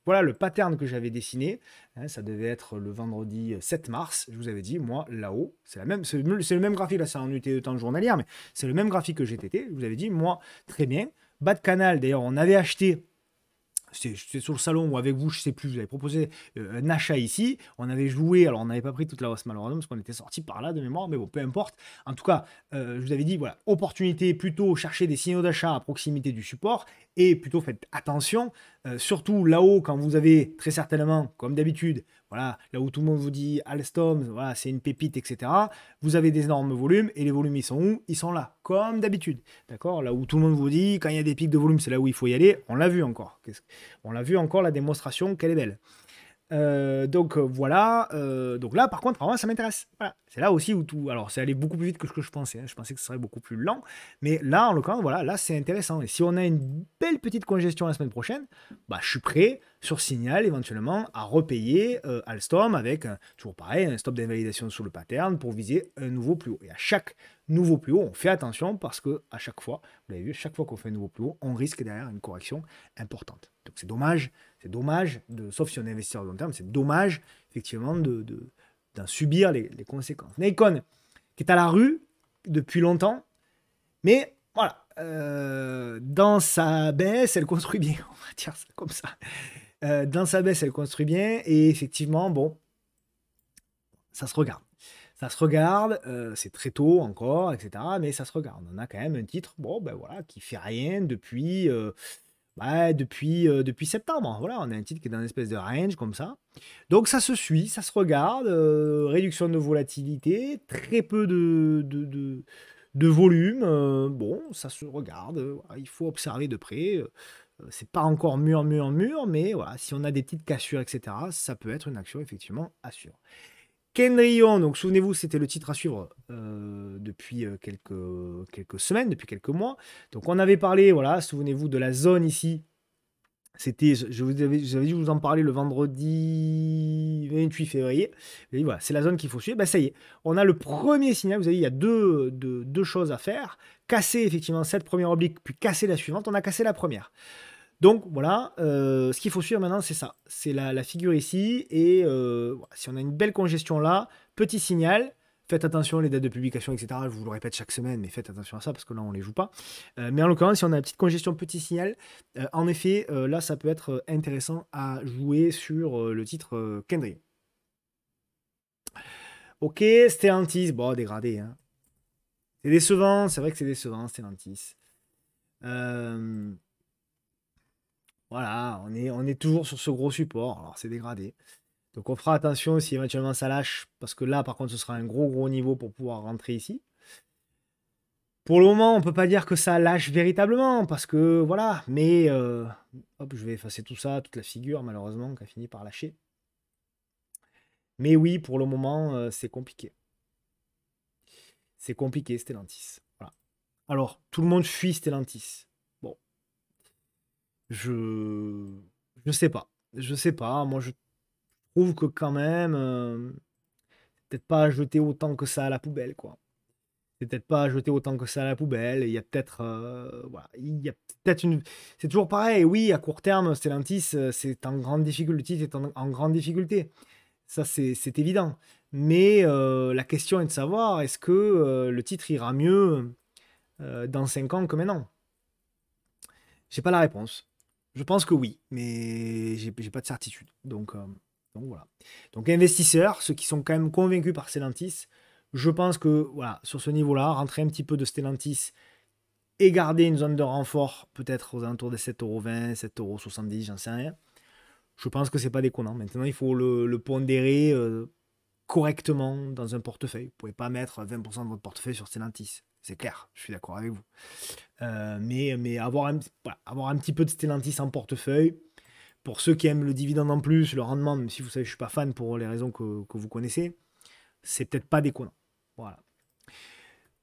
voilà le pattern que j'avais dessiné. Hein, ça devait être le vendredi 7 mars. Je vous avais dit, moi, là-haut, c'est le même graphique. Là, c'est en unité de temps journalière, mais c'est le même graphique que GTT. Je vous avais dit, moi, très bien. Bas de canal, d'ailleurs, on avait acheté. C'est sur le salon ou avec vous, je sais plus, vous avez proposé un achat ici, on avait joué, alors on n'avait pas pris toute la hausse malheureusement parce qu'on était sorti par là de mémoire, mais bon, peu importe. En tout cas, je vous avais dit, voilà, opportunité, plutôt chercher des signaux d'achat à proximité du support et plutôt faites attention, surtout là-haut quand vous avez très certainement, comme d'habitude, voilà, là où tout le monde vous dit Alstom, voilà, c'est une pépite, etc. Vous avez des énormes volumes et les volumes ils sont où? Ils sont là, comme d'habitude. D'accord? Là où tout le monde vous dit quand il y a des pics de volume, c'est là où il faut y aller. On l'a vu encore. On l'a vu encore la démonstration, qu'elle est belle. Donc voilà. Donc là, par contre, vraiment, ça m'intéresse. Voilà. C'est là aussi où tout. Alors, c'est allé beaucoup plus vite que ce que je pensais. Hein. Je pensais que ce serait beaucoup plus lent. Mais là, en l'occurrence, voilà, là, c'est intéressant. Et si on a une belle petite congestion la semaine prochaine, bah, je suis prêt, sur signal, éventuellement, à repayer Alstom avec, toujours pareil, un stop d'invalidation sur le pattern pour viser un nouveau plus haut. Et à chaque nouveau plus haut, on fait attention parce que à chaque fois, vous l'avez vu, chaque fois qu'on fait un nouveau plus haut, on risque derrière une correction importante. Donc c'est dommage sauf si on investit à long terme, c'est dommage effectivement d'en subir les conséquences. Nikon, qui est à la rue depuis longtemps, mais voilà, dans sa baisse, elle construit bien, on va dire ça comme ça. Dans sa baisse, elle construit bien, et effectivement, bon, ça se regarde. Ça se regarde, c'est très tôt encore, etc. Mais ça se regarde. On a quand même un titre, bon, ben voilà, qui fait rien depuis septembre. Voilà, on a un titre qui est dans une espèce de range comme ça. Donc ça se suit, ça se regarde, réduction de volatilité, très peu de volume. Bon, ça se regarde, voilà, il faut observer de près. C'est pas encore mûr, mais voilà, si on a des petites cassures, etc., ça peut être une action effectivement à suivre. Kendrion, donc souvenez-vous, c'était le titre à suivre depuis quelques semaines, depuis quelques mois. Donc on avait parlé, voilà, souvenez-vous de la zone ici. C'était, j'avais dû vous en parler le vendredi 28 février. Et voilà, c'est la zone qu'il faut suivre. Ben, ça y est, on a le premier signal. Vous avez, il y a deux choses à faire. Casser effectivement cette première oblique, puis casser la suivante. On a cassé la première. Donc voilà, ce qu'il faut suivre maintenant, c'est ça. C'est la figure ici. Et voilà, si on a une belle congestion là, petit signal. Faites attention les dates de publication, etc. Je vous le répète chaque semaine, mais faites attention à ça parce que là, on ne les joue pas. Mais en l'occurrence, si on a une petite congestion, petit signal, en effet, là, ça peut être intéressant à jouer sur le titre Kendrick. Ok, Stellantis, bon, dégradé. Hein. C'est décevant, c'est vrai que c'est décevant, Stellantis. Voilà, on est toujours sur ce gros support, alors c'est dégradé. Donc on fera attention si éventuellement ça lâche, parce que là par contre ce sera un gros niveau pour pouvoir rentrer ici. Pour le moment, on peut pas dire que ça lâche véritablement, parce que voilà, mais hop, je vais effacer tout ça, toute la figure malheureusement qui a fini par lâcher. Mais oui, pour le moment, c'est compliqué. C'est compliqué, Stellantis. Voilà. Alors, tout le monde fuit Stellantis. Bon, je sais pas. Je sais pas. Moi, je trouve que quand même, peut-être pas à jeter autant que ça à la poubelle, quoi. C'est peut-être pas à jeter autant que ça à la poubelle. Il y a peut-être, voilà, il y a peut-être une. C'est toujours pareil. Oui, à court terme, Stellantis, c'est en grande difficulté. Le titre est en grande difficulté. Ça, c'est évident. Mais la question est de savoir est-ce que le titre ira mieux dans 5 ans que maintenant? J'ai pas la réponse. Je pense que oui, mais j'ai pas de certitude. Donc voilà. Donc investisseurs, ceux qui sont quand même convaincus par Stellantis, je pense que voilà, sur ce niveau-là, rentrer un petit peu de Stellantis et garder une zone de renfort, peut-être aux alentours des 7,20 €, 7,70 €, j'en sais rien. Je pense que c'est pas déconnant. Maintenant, il faut le pondérer correctement dans un portefeuille. Vous ne pouvez pas mettre 20% de votre portefeuille sur Stellantis. C'est clair, je suis d'accord avec vous. Mais voilà, avoir un petit peu de Stellantis en portefeuille, pour ceux qui aiment le dividende en plus, le rendement, même si vous savez, je ne suis pas fan pour les raisons que vous connaissez, c'est peut-être pas déconnant. Voilà.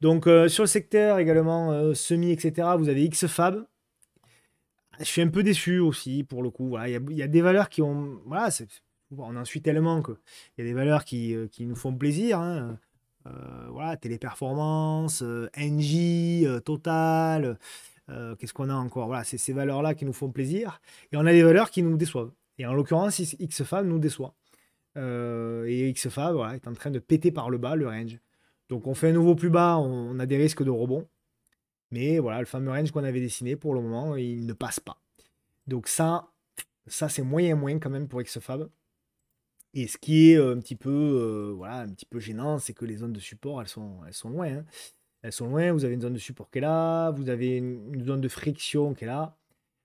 Donc sur le secteur également, semi, etc., vous avez XFAB. Je suis un peu déçu aussi, pour le coup. Voilà, il y a des valeurs qui ont. Voilà, on en suit tellement qu'il y a des valeurs qui nous font plaisir, hein. Voilà, Téléperformance, Engie, Total, qu'est-ce qu'on a encore? Voilà, c'est ces valeurs-là qui nous font plaisir. Et on a des valeurs qui nous déçoivent. Et en l'occurrence, XFAB nous déçoit. Et XFAB voilà, est en train de péter par le bas le range. Donc on fait un nouveau plus bas, on a des risques de rebond. Mais voilà, le fameux range qu'on avait dessiné, pour le moment, il ne passe pas. Donc ça c'est moyen quand même pour XFAB. Et ce qui est un petit peu, voilà, un petit peu gênant, c'est que les zones de support, elles sont loin, hein. Elles sont loin, vous avez une zone de support qui est là, vous avez une zone de friction qui est là.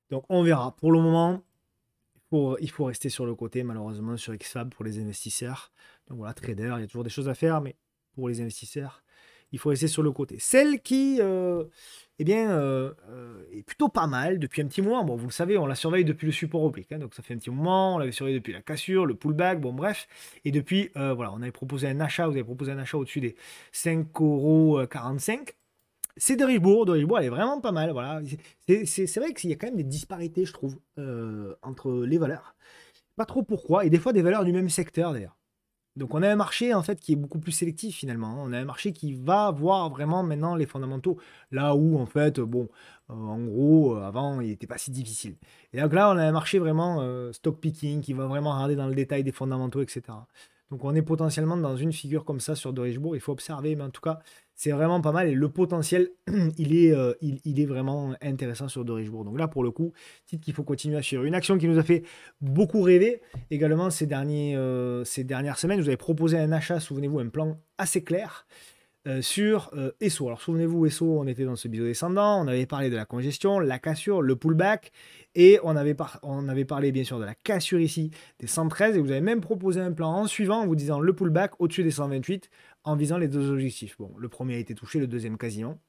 Donc on verra. Pour le moment, il faut rester sur le côté, malheureusement, sur XFAB pour les investisseurs. Donc voilà, trader, il y a toujours des choses à faire, mais pour les investisseurs, il faut rester sur le côté. Celle qui eh bien, est plutôt pas mal depuis un petit moment. Bon, vous le savez, on la surveille depuis le support oblique, hein, donc ça fait un petit moment. On l'avait surveillé depuis la cassure, le pullback, bon bref. Et depuis, voilà, on avait proposé un achat, vous avez proposé un achat au-dessus des 5,45 €. C'est de Richebourg, elle est vraiment pas mal. Voilà. C'est vrai qu'il y a quand même des disparités, je trouve, entre les valeurs. Pas trop pourquoi, et des fois des valeurs du même secteur d'ailleurs. Donc on a un marché en fait qui est beaucoup plus sélectif finalement, hein. On a un marché qui va voir vraiment maintenant les fondamentaux. Là où en fait, bon, en gros, avant il n'était pas si difficile. Et donc là, on a un marché vraiment stock picking qui va vraiment regarder dans le détail des fondamentaux, etc. Donc on est potentiellement dans une figure comme ça sur de Richebourg. Il faut observer, mais en tout cas, c'est vraiment pas mal. Et le potentiel, il est vraiment intéressant sur de Richebourg. Donc là, pour le coup, titre qu'il faut continuer à suivre. Une action qui nous a fait beaucoup rêver également ces dernières semaines. Vous avez proposé un achat, souvenez-vous, un plan assez clair sur Esso. Alors souvenez-vous, Esso, on était dans ce biseau descendant, on avait parlé de la congestion, la cassure, le pullback, et on avait parlé bien sûr de la cassure ici des 113, et vous avez même proposé un plan en suivant, en vous disant le pullback au-dessus des 128, en visant les deux objectifs. Bon, le premier a été touché, le deuxième quasiment.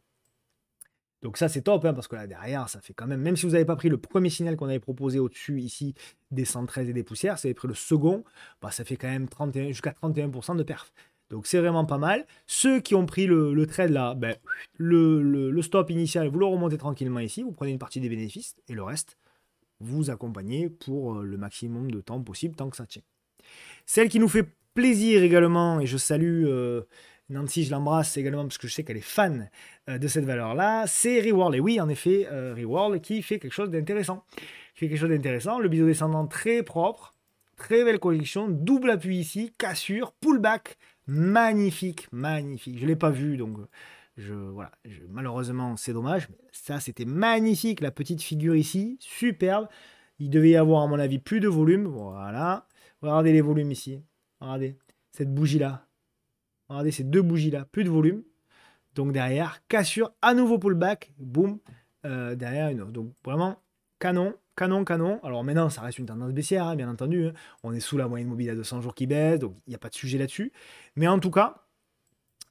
Donc ça c'est top, hein, parce que là derrière, ça fait quand même si vous n'avez pas pris le premier signal qu'on avait proposé au-dessus ici des 113 et des poussières, si vous avez pris le second, bah, ça fait quand même jusqu'à 31% de perf. Donc c'est vraiment pas mal. Ceux qui ont pris le trade là, ben, le stop initial, vous le remontez tranquillement ici, vous prenez une partie des bénéfices et le reste, vous accompagnez pour le maximum de temps possible tant que ça tient. Celle qui nous fait plaisir également, et je salue Nancy, je l'embrasse également parce que je sais qu'elle est fan de cette valeur-là, c'est Reworld. Et oui, en effet, Reworld qui fait quelque chose d'intéressant. Le biseau descendant très propre, très belle collection, double appui ici, cassure, pullback, magnifique, magnifique. Je ne l'ai pas vu, donc voilà, malheureusement c'est dommage. Mais ça, c'était magnifique, la petite figure ici, superbe. Il devait y avoir, à mon avis, plus de volume. Voilà. Regardez les volumes ici. Regardez cette bougie-là. Regardez ces deux bougies-là. Plus de volume. Donc derrière, cassure, à nouveau pullback. Boum. Derrière une autre. Donc vraiment, canon, canon, canon. Alors maintenant, ça reste une tendance baissière, hein, bien entendu, hein. On est sous la moyenne mobile à 200 jours qui baisse. Donc il n'y a pas de sujet là-dessus. Mais en tout cas,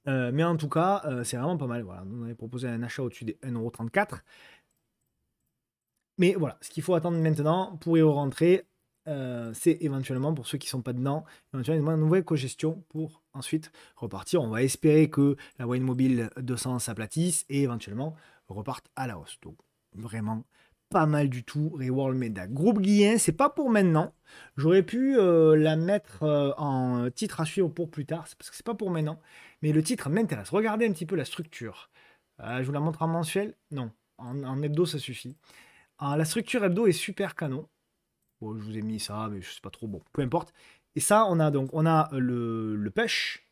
c'est vraiment pas mal. Voilà. On avait proposé un achat au-dessus des 1,34 €. Mais voilà, ce qu'il faut attendre maintenant pour y rentrer, c'est éventuellement, pour ceux qui ne sont pas dedans, éventuellement une nouvelle cogestion pour ensuite repartir. On va espérer que la moyenne mobile 200 s'aplatisse et éventuellement reparte à la hausse. Donc vraiment pas mal du tout, Reworld Meda. Groupe Guillen, c'est pas pour maintenant. J'aurais pu la mettre en titre à suivre pour plus tard, parce que c'est pas pour maintenant. Mais le titre m'intéresse. Regardez un petit peu la structure. Je vous la montre en mensuel? Non, en hebdo ça suffit. La structure hebdo est super canon. Bon, je vous ai mis ça, mais je sais pas trop. Bon, peu importe. Et ça, on a donc le push.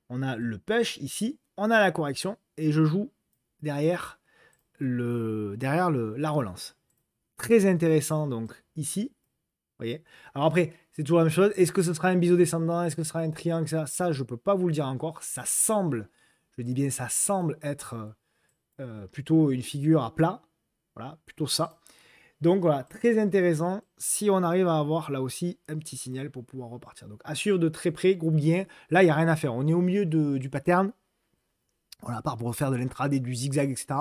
On a le push ici. On a la correction. Et je joue derrière la relance. Très intéressant donc ici. Vous voyez. Alors après, c'est toujours la même chose. Est-ce que ce sera un biseau descendant? Est-ce que ce sera un triangle? Ça, je ne peux pas vous le dire encore. Ça semble, je dis bien, ça semble être plutôt une figure à plat. Voilà, plutôt ça. Donc voilà, très intéressant. Si on arrive à avoir là aussi un petit signal pour pouvoir repartir. Donc à suivre de très près, groupe Guillen. Là, il n'y a rien à faire. On est au milieu du pattern. Voilà, à part pour faire de l'intraday, du zigzag, etc.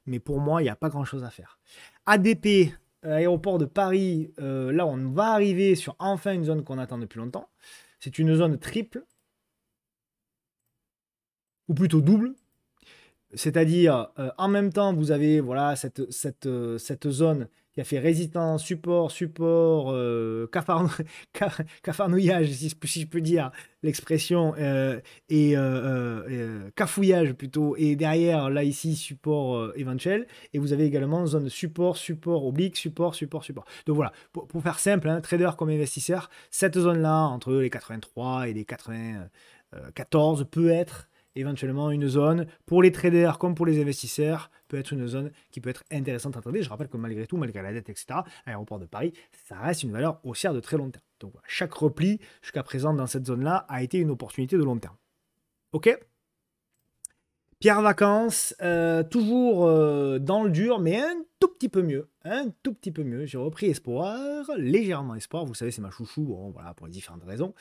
Mais pour moi, il n'y a pas grand-chose à faire. ADP, aéroport de Paris, là, on va arriver sur enfin une zone qu'on attend depuis longtemps. C'est une zone triple, ou plutôt double. C'est-à-dire, en même temps, vous avez voilà, cette zone qui a fait résistance, support, cafarnouillage, si je peux dire l'expression, cafouillage plutôt, et derrière, là ici, support éventuel, et vous avez également zone support, oblique, support. Donc voilà, pour faire simple, hein, trader comme investisseur, cette zone-là, entre les 83 et les 94, peut être éventuellement une zone pour les traders comme pour les investisseurs, peut être une zone qui peut être intéressante à trader. Je rappelle que malgré tout, malgré la dette, etc., l'aéroport de Paris, ça reste une valeur haussière de très long terme. Donc voilà, chaque repli jusqu'à présent dans cette zone-là a été une opportunité de long terme. Ok. Pierre Vacances, toujours dans le dur, mais un tout petit peu mieux. Un tout petit peu mieux. J'ai repris espoir, légèrement espoir. Vous savez, c'est ma chouchou, bon, voilà, pour les différentes raisons.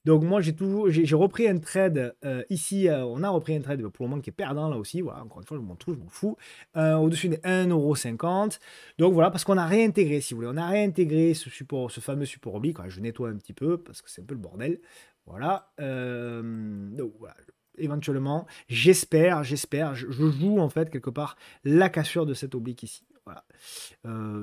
Donc moi j'ai repris un trade ici, on a repris un trade pour le moment qui est perdant là aussi, voilà, encore une fois je vous montre tout, je m'en fous, au-dessus des 1,50 €. Donc voilà, parce qu'on a réintégré, si vous voulez, on a réintégré ce support, ce fameux support oblique. Je nettoie un petit peu parce que c'est un peu le bordel. Voilà. Donc voilà. Éventuellement, j'espère, je joue en fait quelque part la cassure de cette oblique ici. Voilà.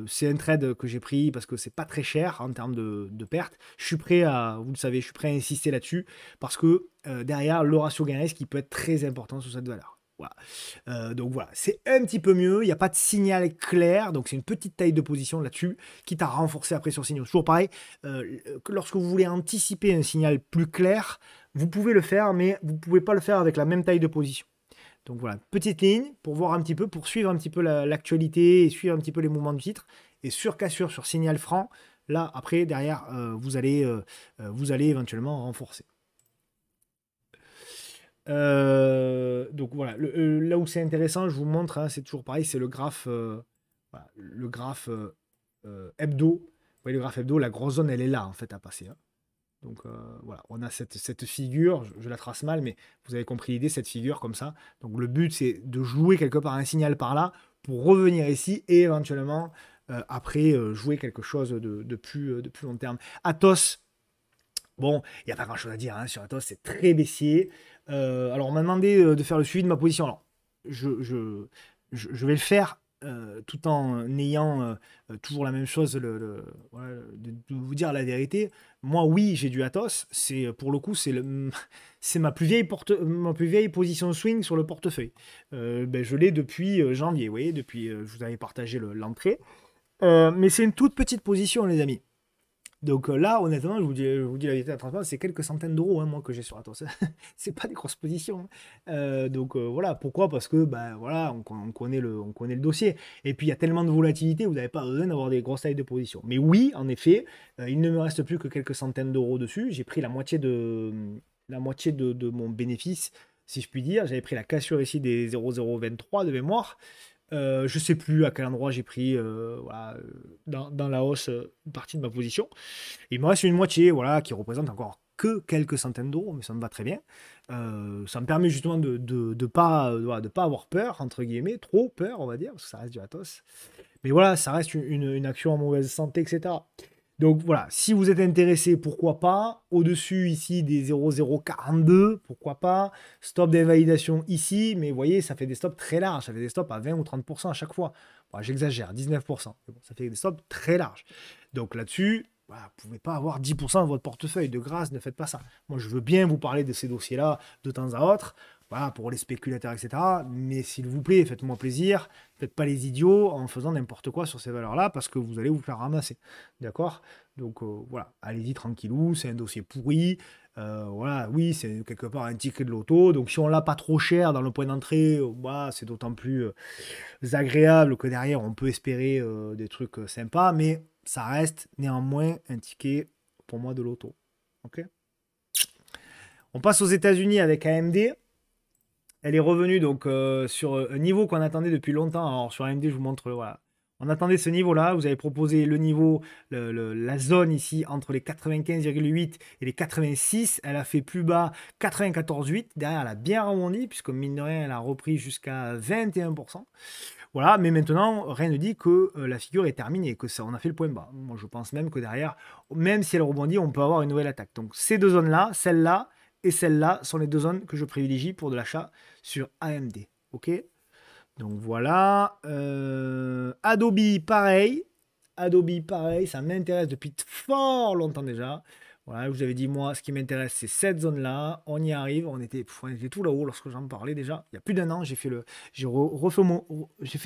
C'est un trade que j'ai pris parce que c'est pas très cher en termes de pertes. Je suis prêt à, vous le savez, je suis prêt à insister là-dessus parce que derrière, le ratio gain-risque qui peut être très important sur cette valeur. Voilà. Donc voilà, c'est un petit peu mieux. Il n'y a pas de signal clair, donc c'est une petite taille de position là-dessus, quitte à renforcer après sur signal. Toujours pareil, que lorsque vous voulez anticiper un signal plus clair, vous pouvez le faire, mais vous ne pouvez pas le faire avec la même taille de position. Donc voilà, petite ligne pour voir un petit peu, pour suivre un petit peu l'actualité et suivre un petit peu les mouvements du titre. Et sur cassure, sur signal franc, là, après, derrière, vous allez éventuellement renforcer. Donc voilà, là où c'est intéressant, je vous montre, hein, c'est toujours pareil, c'est le graphe, voilà, le graphe hebdo. Vous voyez, le graphe hebdo, la grosse zone, elle est là, en fait, à passer. Hein. Donc voilà, on a cette figure, je la trace mal, mais vous avez compris l'idée, cette figure comme ça. Donc le but, c'est de jouer quelque part un signal par là pour revenir ici et éventuellement, après, jouer quelque chose de plus long terme. Athos, bon, il n'y a pas grand-chose à dire hein, sur Athos, c'est très baissier. Alors on m'a demandé de faire le suivi de ma position. Alors, je vais le faire tout en ayant toujours la même chose, voilà, de vous dire la vérité. Moi, oui, j'ai du Athos. C'est pour le coup, c'est ma plus vieille position swing sur le portefeuille. Je l'ai depuis janvier. Vous voyez, depuis je vous avais partagé l'entrée. Mais c'est une toute petite position, les amis. Donc là, honnêtement, je vous dis la vérité, la transparence, c'est quelques centaines d'euros, hein, moi, que j'ai sur Atos. C'est pas des grosses positions. Hein. Donc voilà, pourquoi? Parce que voilà, on connaît le dossier. Et puis il y a tellement de volatilité, vous n'avez pas besoin d'avoir des grosses tailles de position. Mais oui, en effet, il ne me reste plus que quelques centaines d'euros dessus. J'ai pris la moitié de mon bénéfice, si je puis dire. J'avais pris la cassure ici des 0,023 de mémoire. Je sais plus à quel endroit j'ai pris voilà, dans la hausse une partie de ma position. Il me reste une moitié voilà, qui représente encore que quelques centaines d'euros, mais ça me va très bien. Ça me permet justement de pas avoir peur, entre guillemets, trop peur, on va dire, parce que ça reste du Atos. Mais voilà, ça reste une action en mauvaise santé, etc. Donc voilà, si vous êtes intéressé, pourquoi pas. Au-dessus ici des 0,042, pourquoi pas. Stop d'invalidation ici, mais vous voyez, ça fait des stops très larges. Ça fait des stops à 20 ou 30% à chaque fois. Bon, j'exagère, 19%. Mais bon, ça fait des stops très larges. Donc là-dessus, voilà, vous ne pouvez pas avoir 10% de votre portefeuille. De grâce, ne faites pas ça. Moi, je veux bien vous parler de ces dossiers-là de temps à autre. Voilà, pour les spéculateurs, etc. Mais s'il vous plaît, faites-moi plaisir. Faites pas les idiots en faisant n'importe quoi sur ces valeurs-là parce que vous allez vous faire ramasser. D'accord? Donc voilà, allez-y tranquillou, c'est un dossier pourri. Voilà, oui, c'est quelque part un ticket de loto. Donc si on l'a pas trop cher dans le point d'entrée, voilà, c'est d'autant plus agréable que derrière on peut espérer des trucs sympas, mais ça reste néanmoins un ticket pour moi de loto. Ok? On passe aux États-Unis avec AMD. Elle est revenue donc sur un niveau qu'on attendait depuis longtemps. Alors sur AMD, je vous montre, voilà. On attendait ce niveau-là. Vous avez proposé le niveau, la zone ici entre les 95,8 et les 86. Elle a fait plus bas 94,8. Derrière, elle a bien rebondi puisque mine de rien, elle a repris jusqu'à 21%. Voilà, mais maintenant, rien ne dit que la figure est terminée, que ça, on a fait le point bas. Moi, je pense même que derrière, même si elle rebondit, on peut avoir une nouvelle attaque. Donc ces deux zones-là, celle-là et celle-là sont les deux zones que je privilégie pour de l'achat sur AMD. Ok? Donc voilà. Adobe, pareil. Adobe, pareil. Ça m'intéresse depuis fort longtemps déjà. Voilà, je vous avais dit, moi, ce qui m'intéresse, c'est cette zone-là. On y arrive. On était tout là-haut lorsque j'en parlais déjà. Il y a plus d'un an, j'ai fait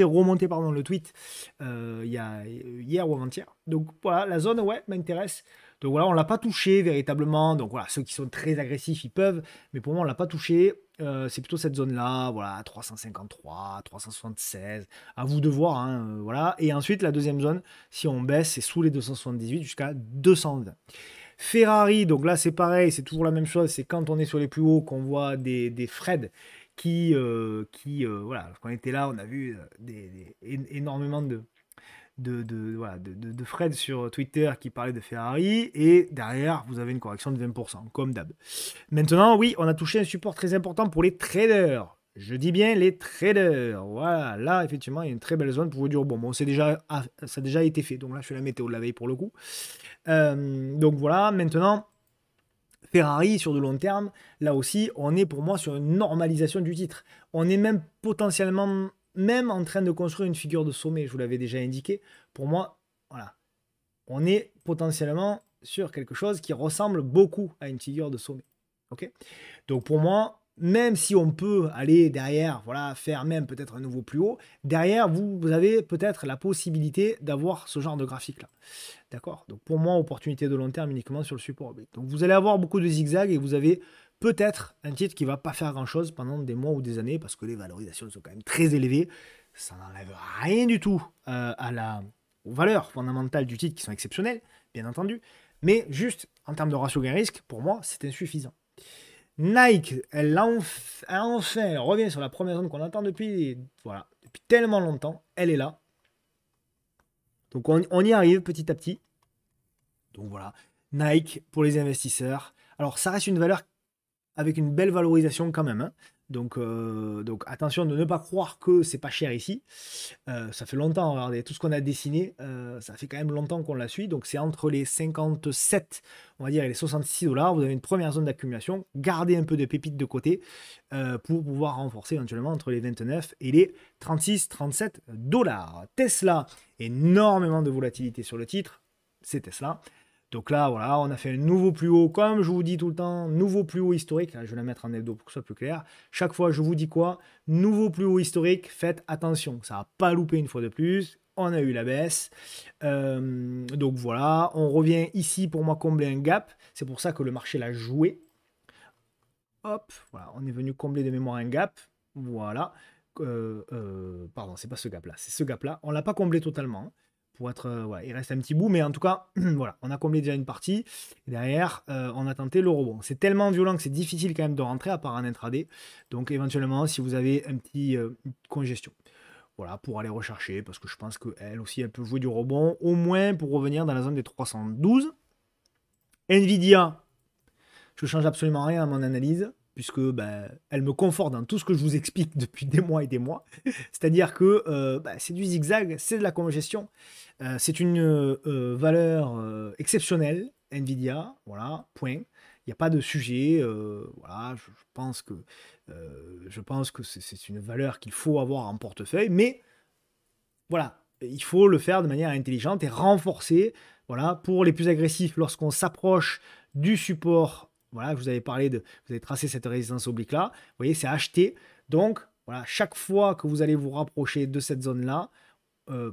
remonter pardon, le tweet hier ou avant-hier. Donc voilà, la zone, ouais, m'intéresse. Donc voilà, on ne l'a pas touché véritablement. Donc voilà, ceux qui sont très agressifs, ils peuvent. Mais pour moi, on ne l'a pas touché. C'est plutôt cette zone-là, voilà, 353, 376. À vous de voir, hein, voilà. Et ensuite, la deuxième zone, si on baisse, c'est sous les 278 jusqu'à 220. Ferrari, donc là c'est pareil, c'est toujours la même chose, c'est quand on est sur les plus hauts qu'on voit des Fred voilà, quand on était là, on a vu énormément de Fred sur Twitter qui parlait de Ferrari, et derrière, vous avez une correction de 20%, comme d'hab. Maintenant, oui, on a touché un support très important pour les traders. Je dis bien les traders. Voilà, là, effectivement, il y a une très belle zone pour vous dire, bon, ça a déjà été fait. Donc là, je fais la météo de la veille pour le coup. Donc voilà, maintenant, Ferrari, sur de long terme, là aussi, on est pour moi sur une normalisation du titre. On est même potentiellement même en train de construire une figure de sommet, je vous l'avais déjà indiqué. Pour moi, voilà, on est potentiellement sur quelque chose qui ressemble beaucoup à une figure de sommet. Ok? Donc pour moi, même si on peut aller derrière, voilà, faire même peut-être un nouveau plus haut, derrière, vous avez peut-être la possibilité d'avoir ce genre de graphique-là. D'accord? Donc pour moi, opportunité de long terme uniquement sur le support B. Donc vous allez avoir beaucoup de zigzags et vous avez peut-être un titre qui ne va pas faire grand-chose pendant des mois ou des années parce que les valorisations sont quand même très élevées. Ça n'enlève rien du tout aux valeurs fondamentales du titre qui sont exceptionnelles, bien entendu. Mais juste en termes de ratio gain-risque, pour moi, c'est insuffisant. Nike, elle revient sur la première zone qu'on attend depuis tellement longtemps. Elle est là. Donc on y arrive petit à petit. Donc voilà, Nike pour les investisseurs. Alors ça reste une valeur avec une belle valorisation quand même, hein. Donc attention de ne pas croire que c'est pas cher ici. Ça fait longtemps, regardez, tout ce qu'on a dessiné, ça fait quand même longtemps qu'on la suit. Donc c'est entre les 57, on va dire, et les 66 $. Vous avez une première zone d'accumulation. Gardez un peu de pépites de côté pour pouvoir renforcer éventuellement entre les 29 et les 36-37 $. Tesla, énormément de volatilité sur le titre. C'est Tesla. Donc là, voilà, on a fait un nouveau plus haut, comme je vous dis tout le temps, nouveau plus haut historique. Là, je vais la mettre en hebdo pour que ce soit plus clair. Chaque fois, je vous dis quoi? Nouveau plus haut historique, faites attention. Ça n'a pas loupé une fois de plus. On a eu la baisse. Donc voilà, on revient ici pour moi combler un gap. C'est pour ça que le marché l'a joué. Hop, voilà, on est venu combler de mémoire un gap. Voilà. Pardon, c'est pas ce gap-là, c'est ce gap-là. On ne l'a pas comblé totalement, hein. Pour être, il reste un petit bout, mais en tout cas, voilà, on a comblé déjà une partie. Et derrière, on a tenté le rebond. C'est tellement violent que c'est difficile quand même de rentrer, à part en intraday. Donc éventuellement, si vous avez une congestion, voilà, pour aller rechercher, parce que je pense qu'elle aussi, elle peut jouer du rebond, au moins pour revenir dans la zone des 312. Nvidia, je ne change absolument rien à mon analyse. puisque ben, elle me conforte dans tout ce que je vous explique depuis des mois et des mois. C'est-à-dire que ben, c'est du zigzag, c'est de la congestion. C'est une valeur exceptionnelle, Nvidia, voilà, point. Il n'y a pas de sujet. Voilà, je pense que c'est une valeur qu'il faut avoir en portefeuille, mais voilà, il faut le faire de manière intelligente et renforcer. Voilà, pour les plus agressifs, lorsqu'on s'approche du support, voilà, vous avez tracé cette résistance oblique là. Vous voyez, c'est acheté. Donc, voilà, chaque fois que vous allez vous rapprocher de cette zone-là,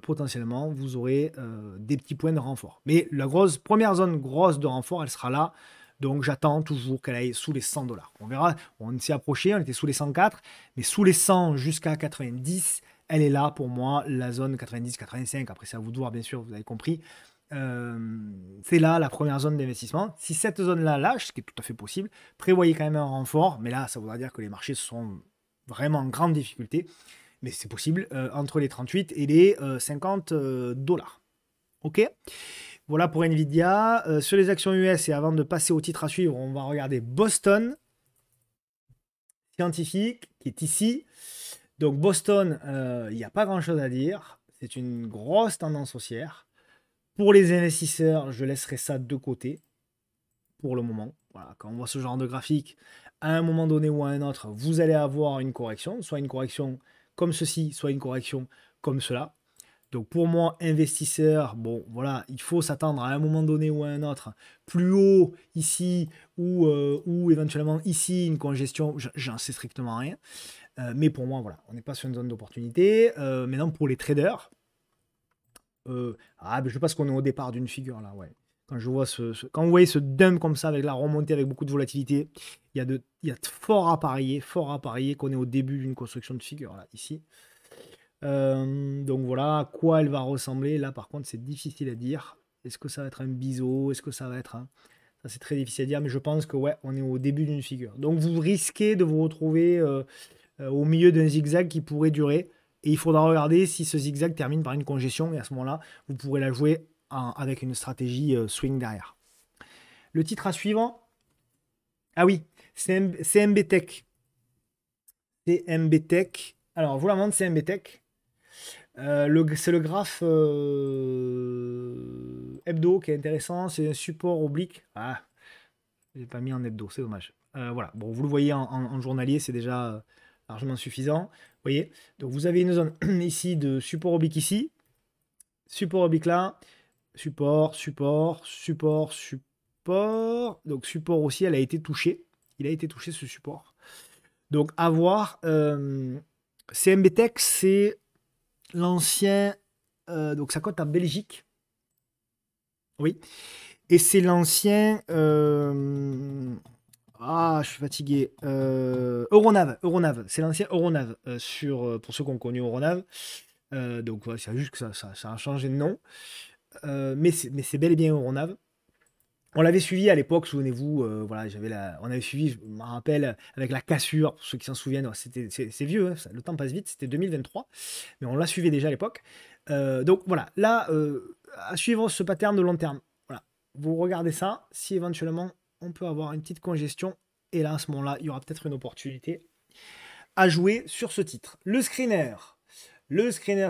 potentiellement, vous aurez des petits points de renfort. Mais la première zone grosse de renfort, elle sera là. Donc j'attends toujours qu'elle aille sous les 100 dollars. On verra, on s'est approché, on était sous les 104, mais sous les 100 jusqu'à 90, elle est là pour moi, la zone 90-85. Après, c'est à vous de voir, bien sûr, vous avez compris. C'est là la première zone d'investissement. Si cette zone-là lâche, ce qui est tout à fait possible, prévoyez quand même un renfort. Mais là, ça voudra dire que les marchés sont vraiment en grande difficulté. Mais c'est possible entre les 38 et les 50 dollars. Ok. Voilà pour Nvidia. Sur les actions US, et avant de passer au titre à suivre, on va regarder Boston Scientifique, qui est ici. Donc Boston, il n'y a pas grand-chose à dire. C'est une grosse tendance haussière. Pour les investisseurs, je laisserai ça de côté pour le moment. Voilà, quand on voit ce genre de graphique, à un moment donné ou à un autre, vous allez avoir une correction, soit une correction comme ceci, soit une correction comme cela. Donc pour moi, investisseur, bon voilà, il faut s'attendre à un moment donné ou à un autre, plus haut ici ou éventuellement ici, une congestion, j'en sais strictement rien. Mais pour moi, voilà, on n'est pas sur une zone d'opportunité. Maintenant, pour les traders, je pense qu'on est au départ d'une figure là, ouais. Quand je vois quand vous voyez ce dump comme ça avec la remontée avec beaucoup de volatilité, il y a fort à parier qu'on est au début d'une construction de figure là, ici. Donc voilà, à quoi elle va ressembler. Là, par contre, c'est difficile à dire. Est-ce que ça va être un biseau? Est-ce que ça va être un... Ça, c'est très difficile à dire, mais je pense que ouais, on est au début d'une figure. Donc vous risquez de vous retrouver au milieu d'un zigzag qui pourrait durer. Et il faudra regarder si ce zigzag termine par une congestion. Et à ce moment-là, vous pourrez la jouer avec une stratégie swing derrière. Le titre à suivre. Ah oui, CMB Tech. CMB Tech. Alors, je vous la montre, CMB Tech. C'est le graphe hebdo qui est intéressant. C'est un support oblique. Ah, je l'ai pas mis en hebdo, c'est dommage. Voilà, bon, vous le voyez en journalier, c'est déjà largement suffisant. Vous voyez, donc vous avez une zone ici de support oblique ici, support oblique là, support, support, support, support. Donc support aussi, elle a été touchée. Il a été touché ce support. Donc à voir. CMB Tech, c'est l'ancien. Donc ça cote en Belgique. Oui. Et c'est l'ancien. Je suis fatigué. Euronav. C'est l'ancien Euronav. Pour ceux qui ont connu Euronav. Donc voilà, c'est juste que ça a changé de nom. Mais c'est bel et bien Euronav. On l'avait suivi à l'époque, souvenez-vous, voilà, on avait suivi, je me rappelle, avec la cassure, pour ceux qui s'en souviennent, c'est vieux, hein, le temps passe vite, c'était 2023, mais on l'a suivi déjà à l'époque. Donc voilà, là, à suivre ce pattern de long terme, voilà, vous regardez ça, si éventuellement on peut avoir une petite congestion, et là, à ce moment-là, il y aura peut-être une opportunité à jouer sur ce titre. Le screener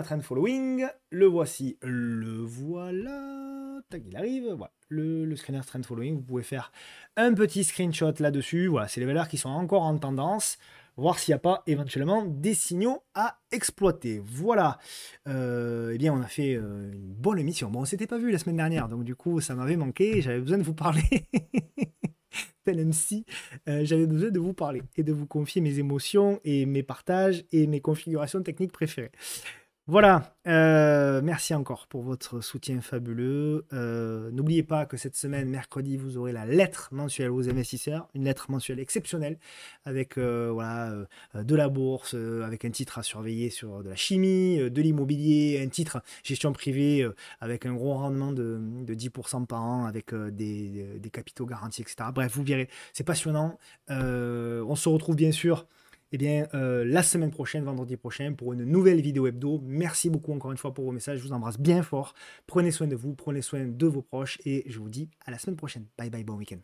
trend following, le voici, le voilà, tac, il arrive, voilà, le screener trend following, vous pouvez faire un petit screenshot là-dessus, voilà, c'est les valeurs qui sont encore en tendance, voir s'il n'y a pas éventuellement des signaux à exploiter. Voilà, eh bien on a fait une bonne émission, bon on s'était pas vu la semaine dernière, donc du coup ça m'avait manqué, j'avais besoin de vous parler. Tel MC, j'avais besoin de vous parler et de vous confier mes émotions et mes partages et mes configurations techniques préférées. Voilà, merci encore pour votre soutien fabuleux. N'oubliez pas que cette semaine, mercredi, vous aurez la lettre mensuelle aux investisseurs, une lettre mensuelle exceptionnelle avec de la bourse, avec un titre à surveiller sur de la chimie, de l'immobilier, un titre gestion privée avec un gros rendement de 10% par an, avec des capitaux garantis, etc. Bref, vous verrez, c'est passionnant. On se retrouve bien sûr la semaine prochaine, vendredi prochain, pour une nouvelle vidéo hebdo. Merci beaucoup encore une fois pour vos messages. Je vous embrasse bien fort. Prenez soin de vous, prenez soin de vos proches et je vous dis à la semaine prochaine. Bye bye, bon week-end.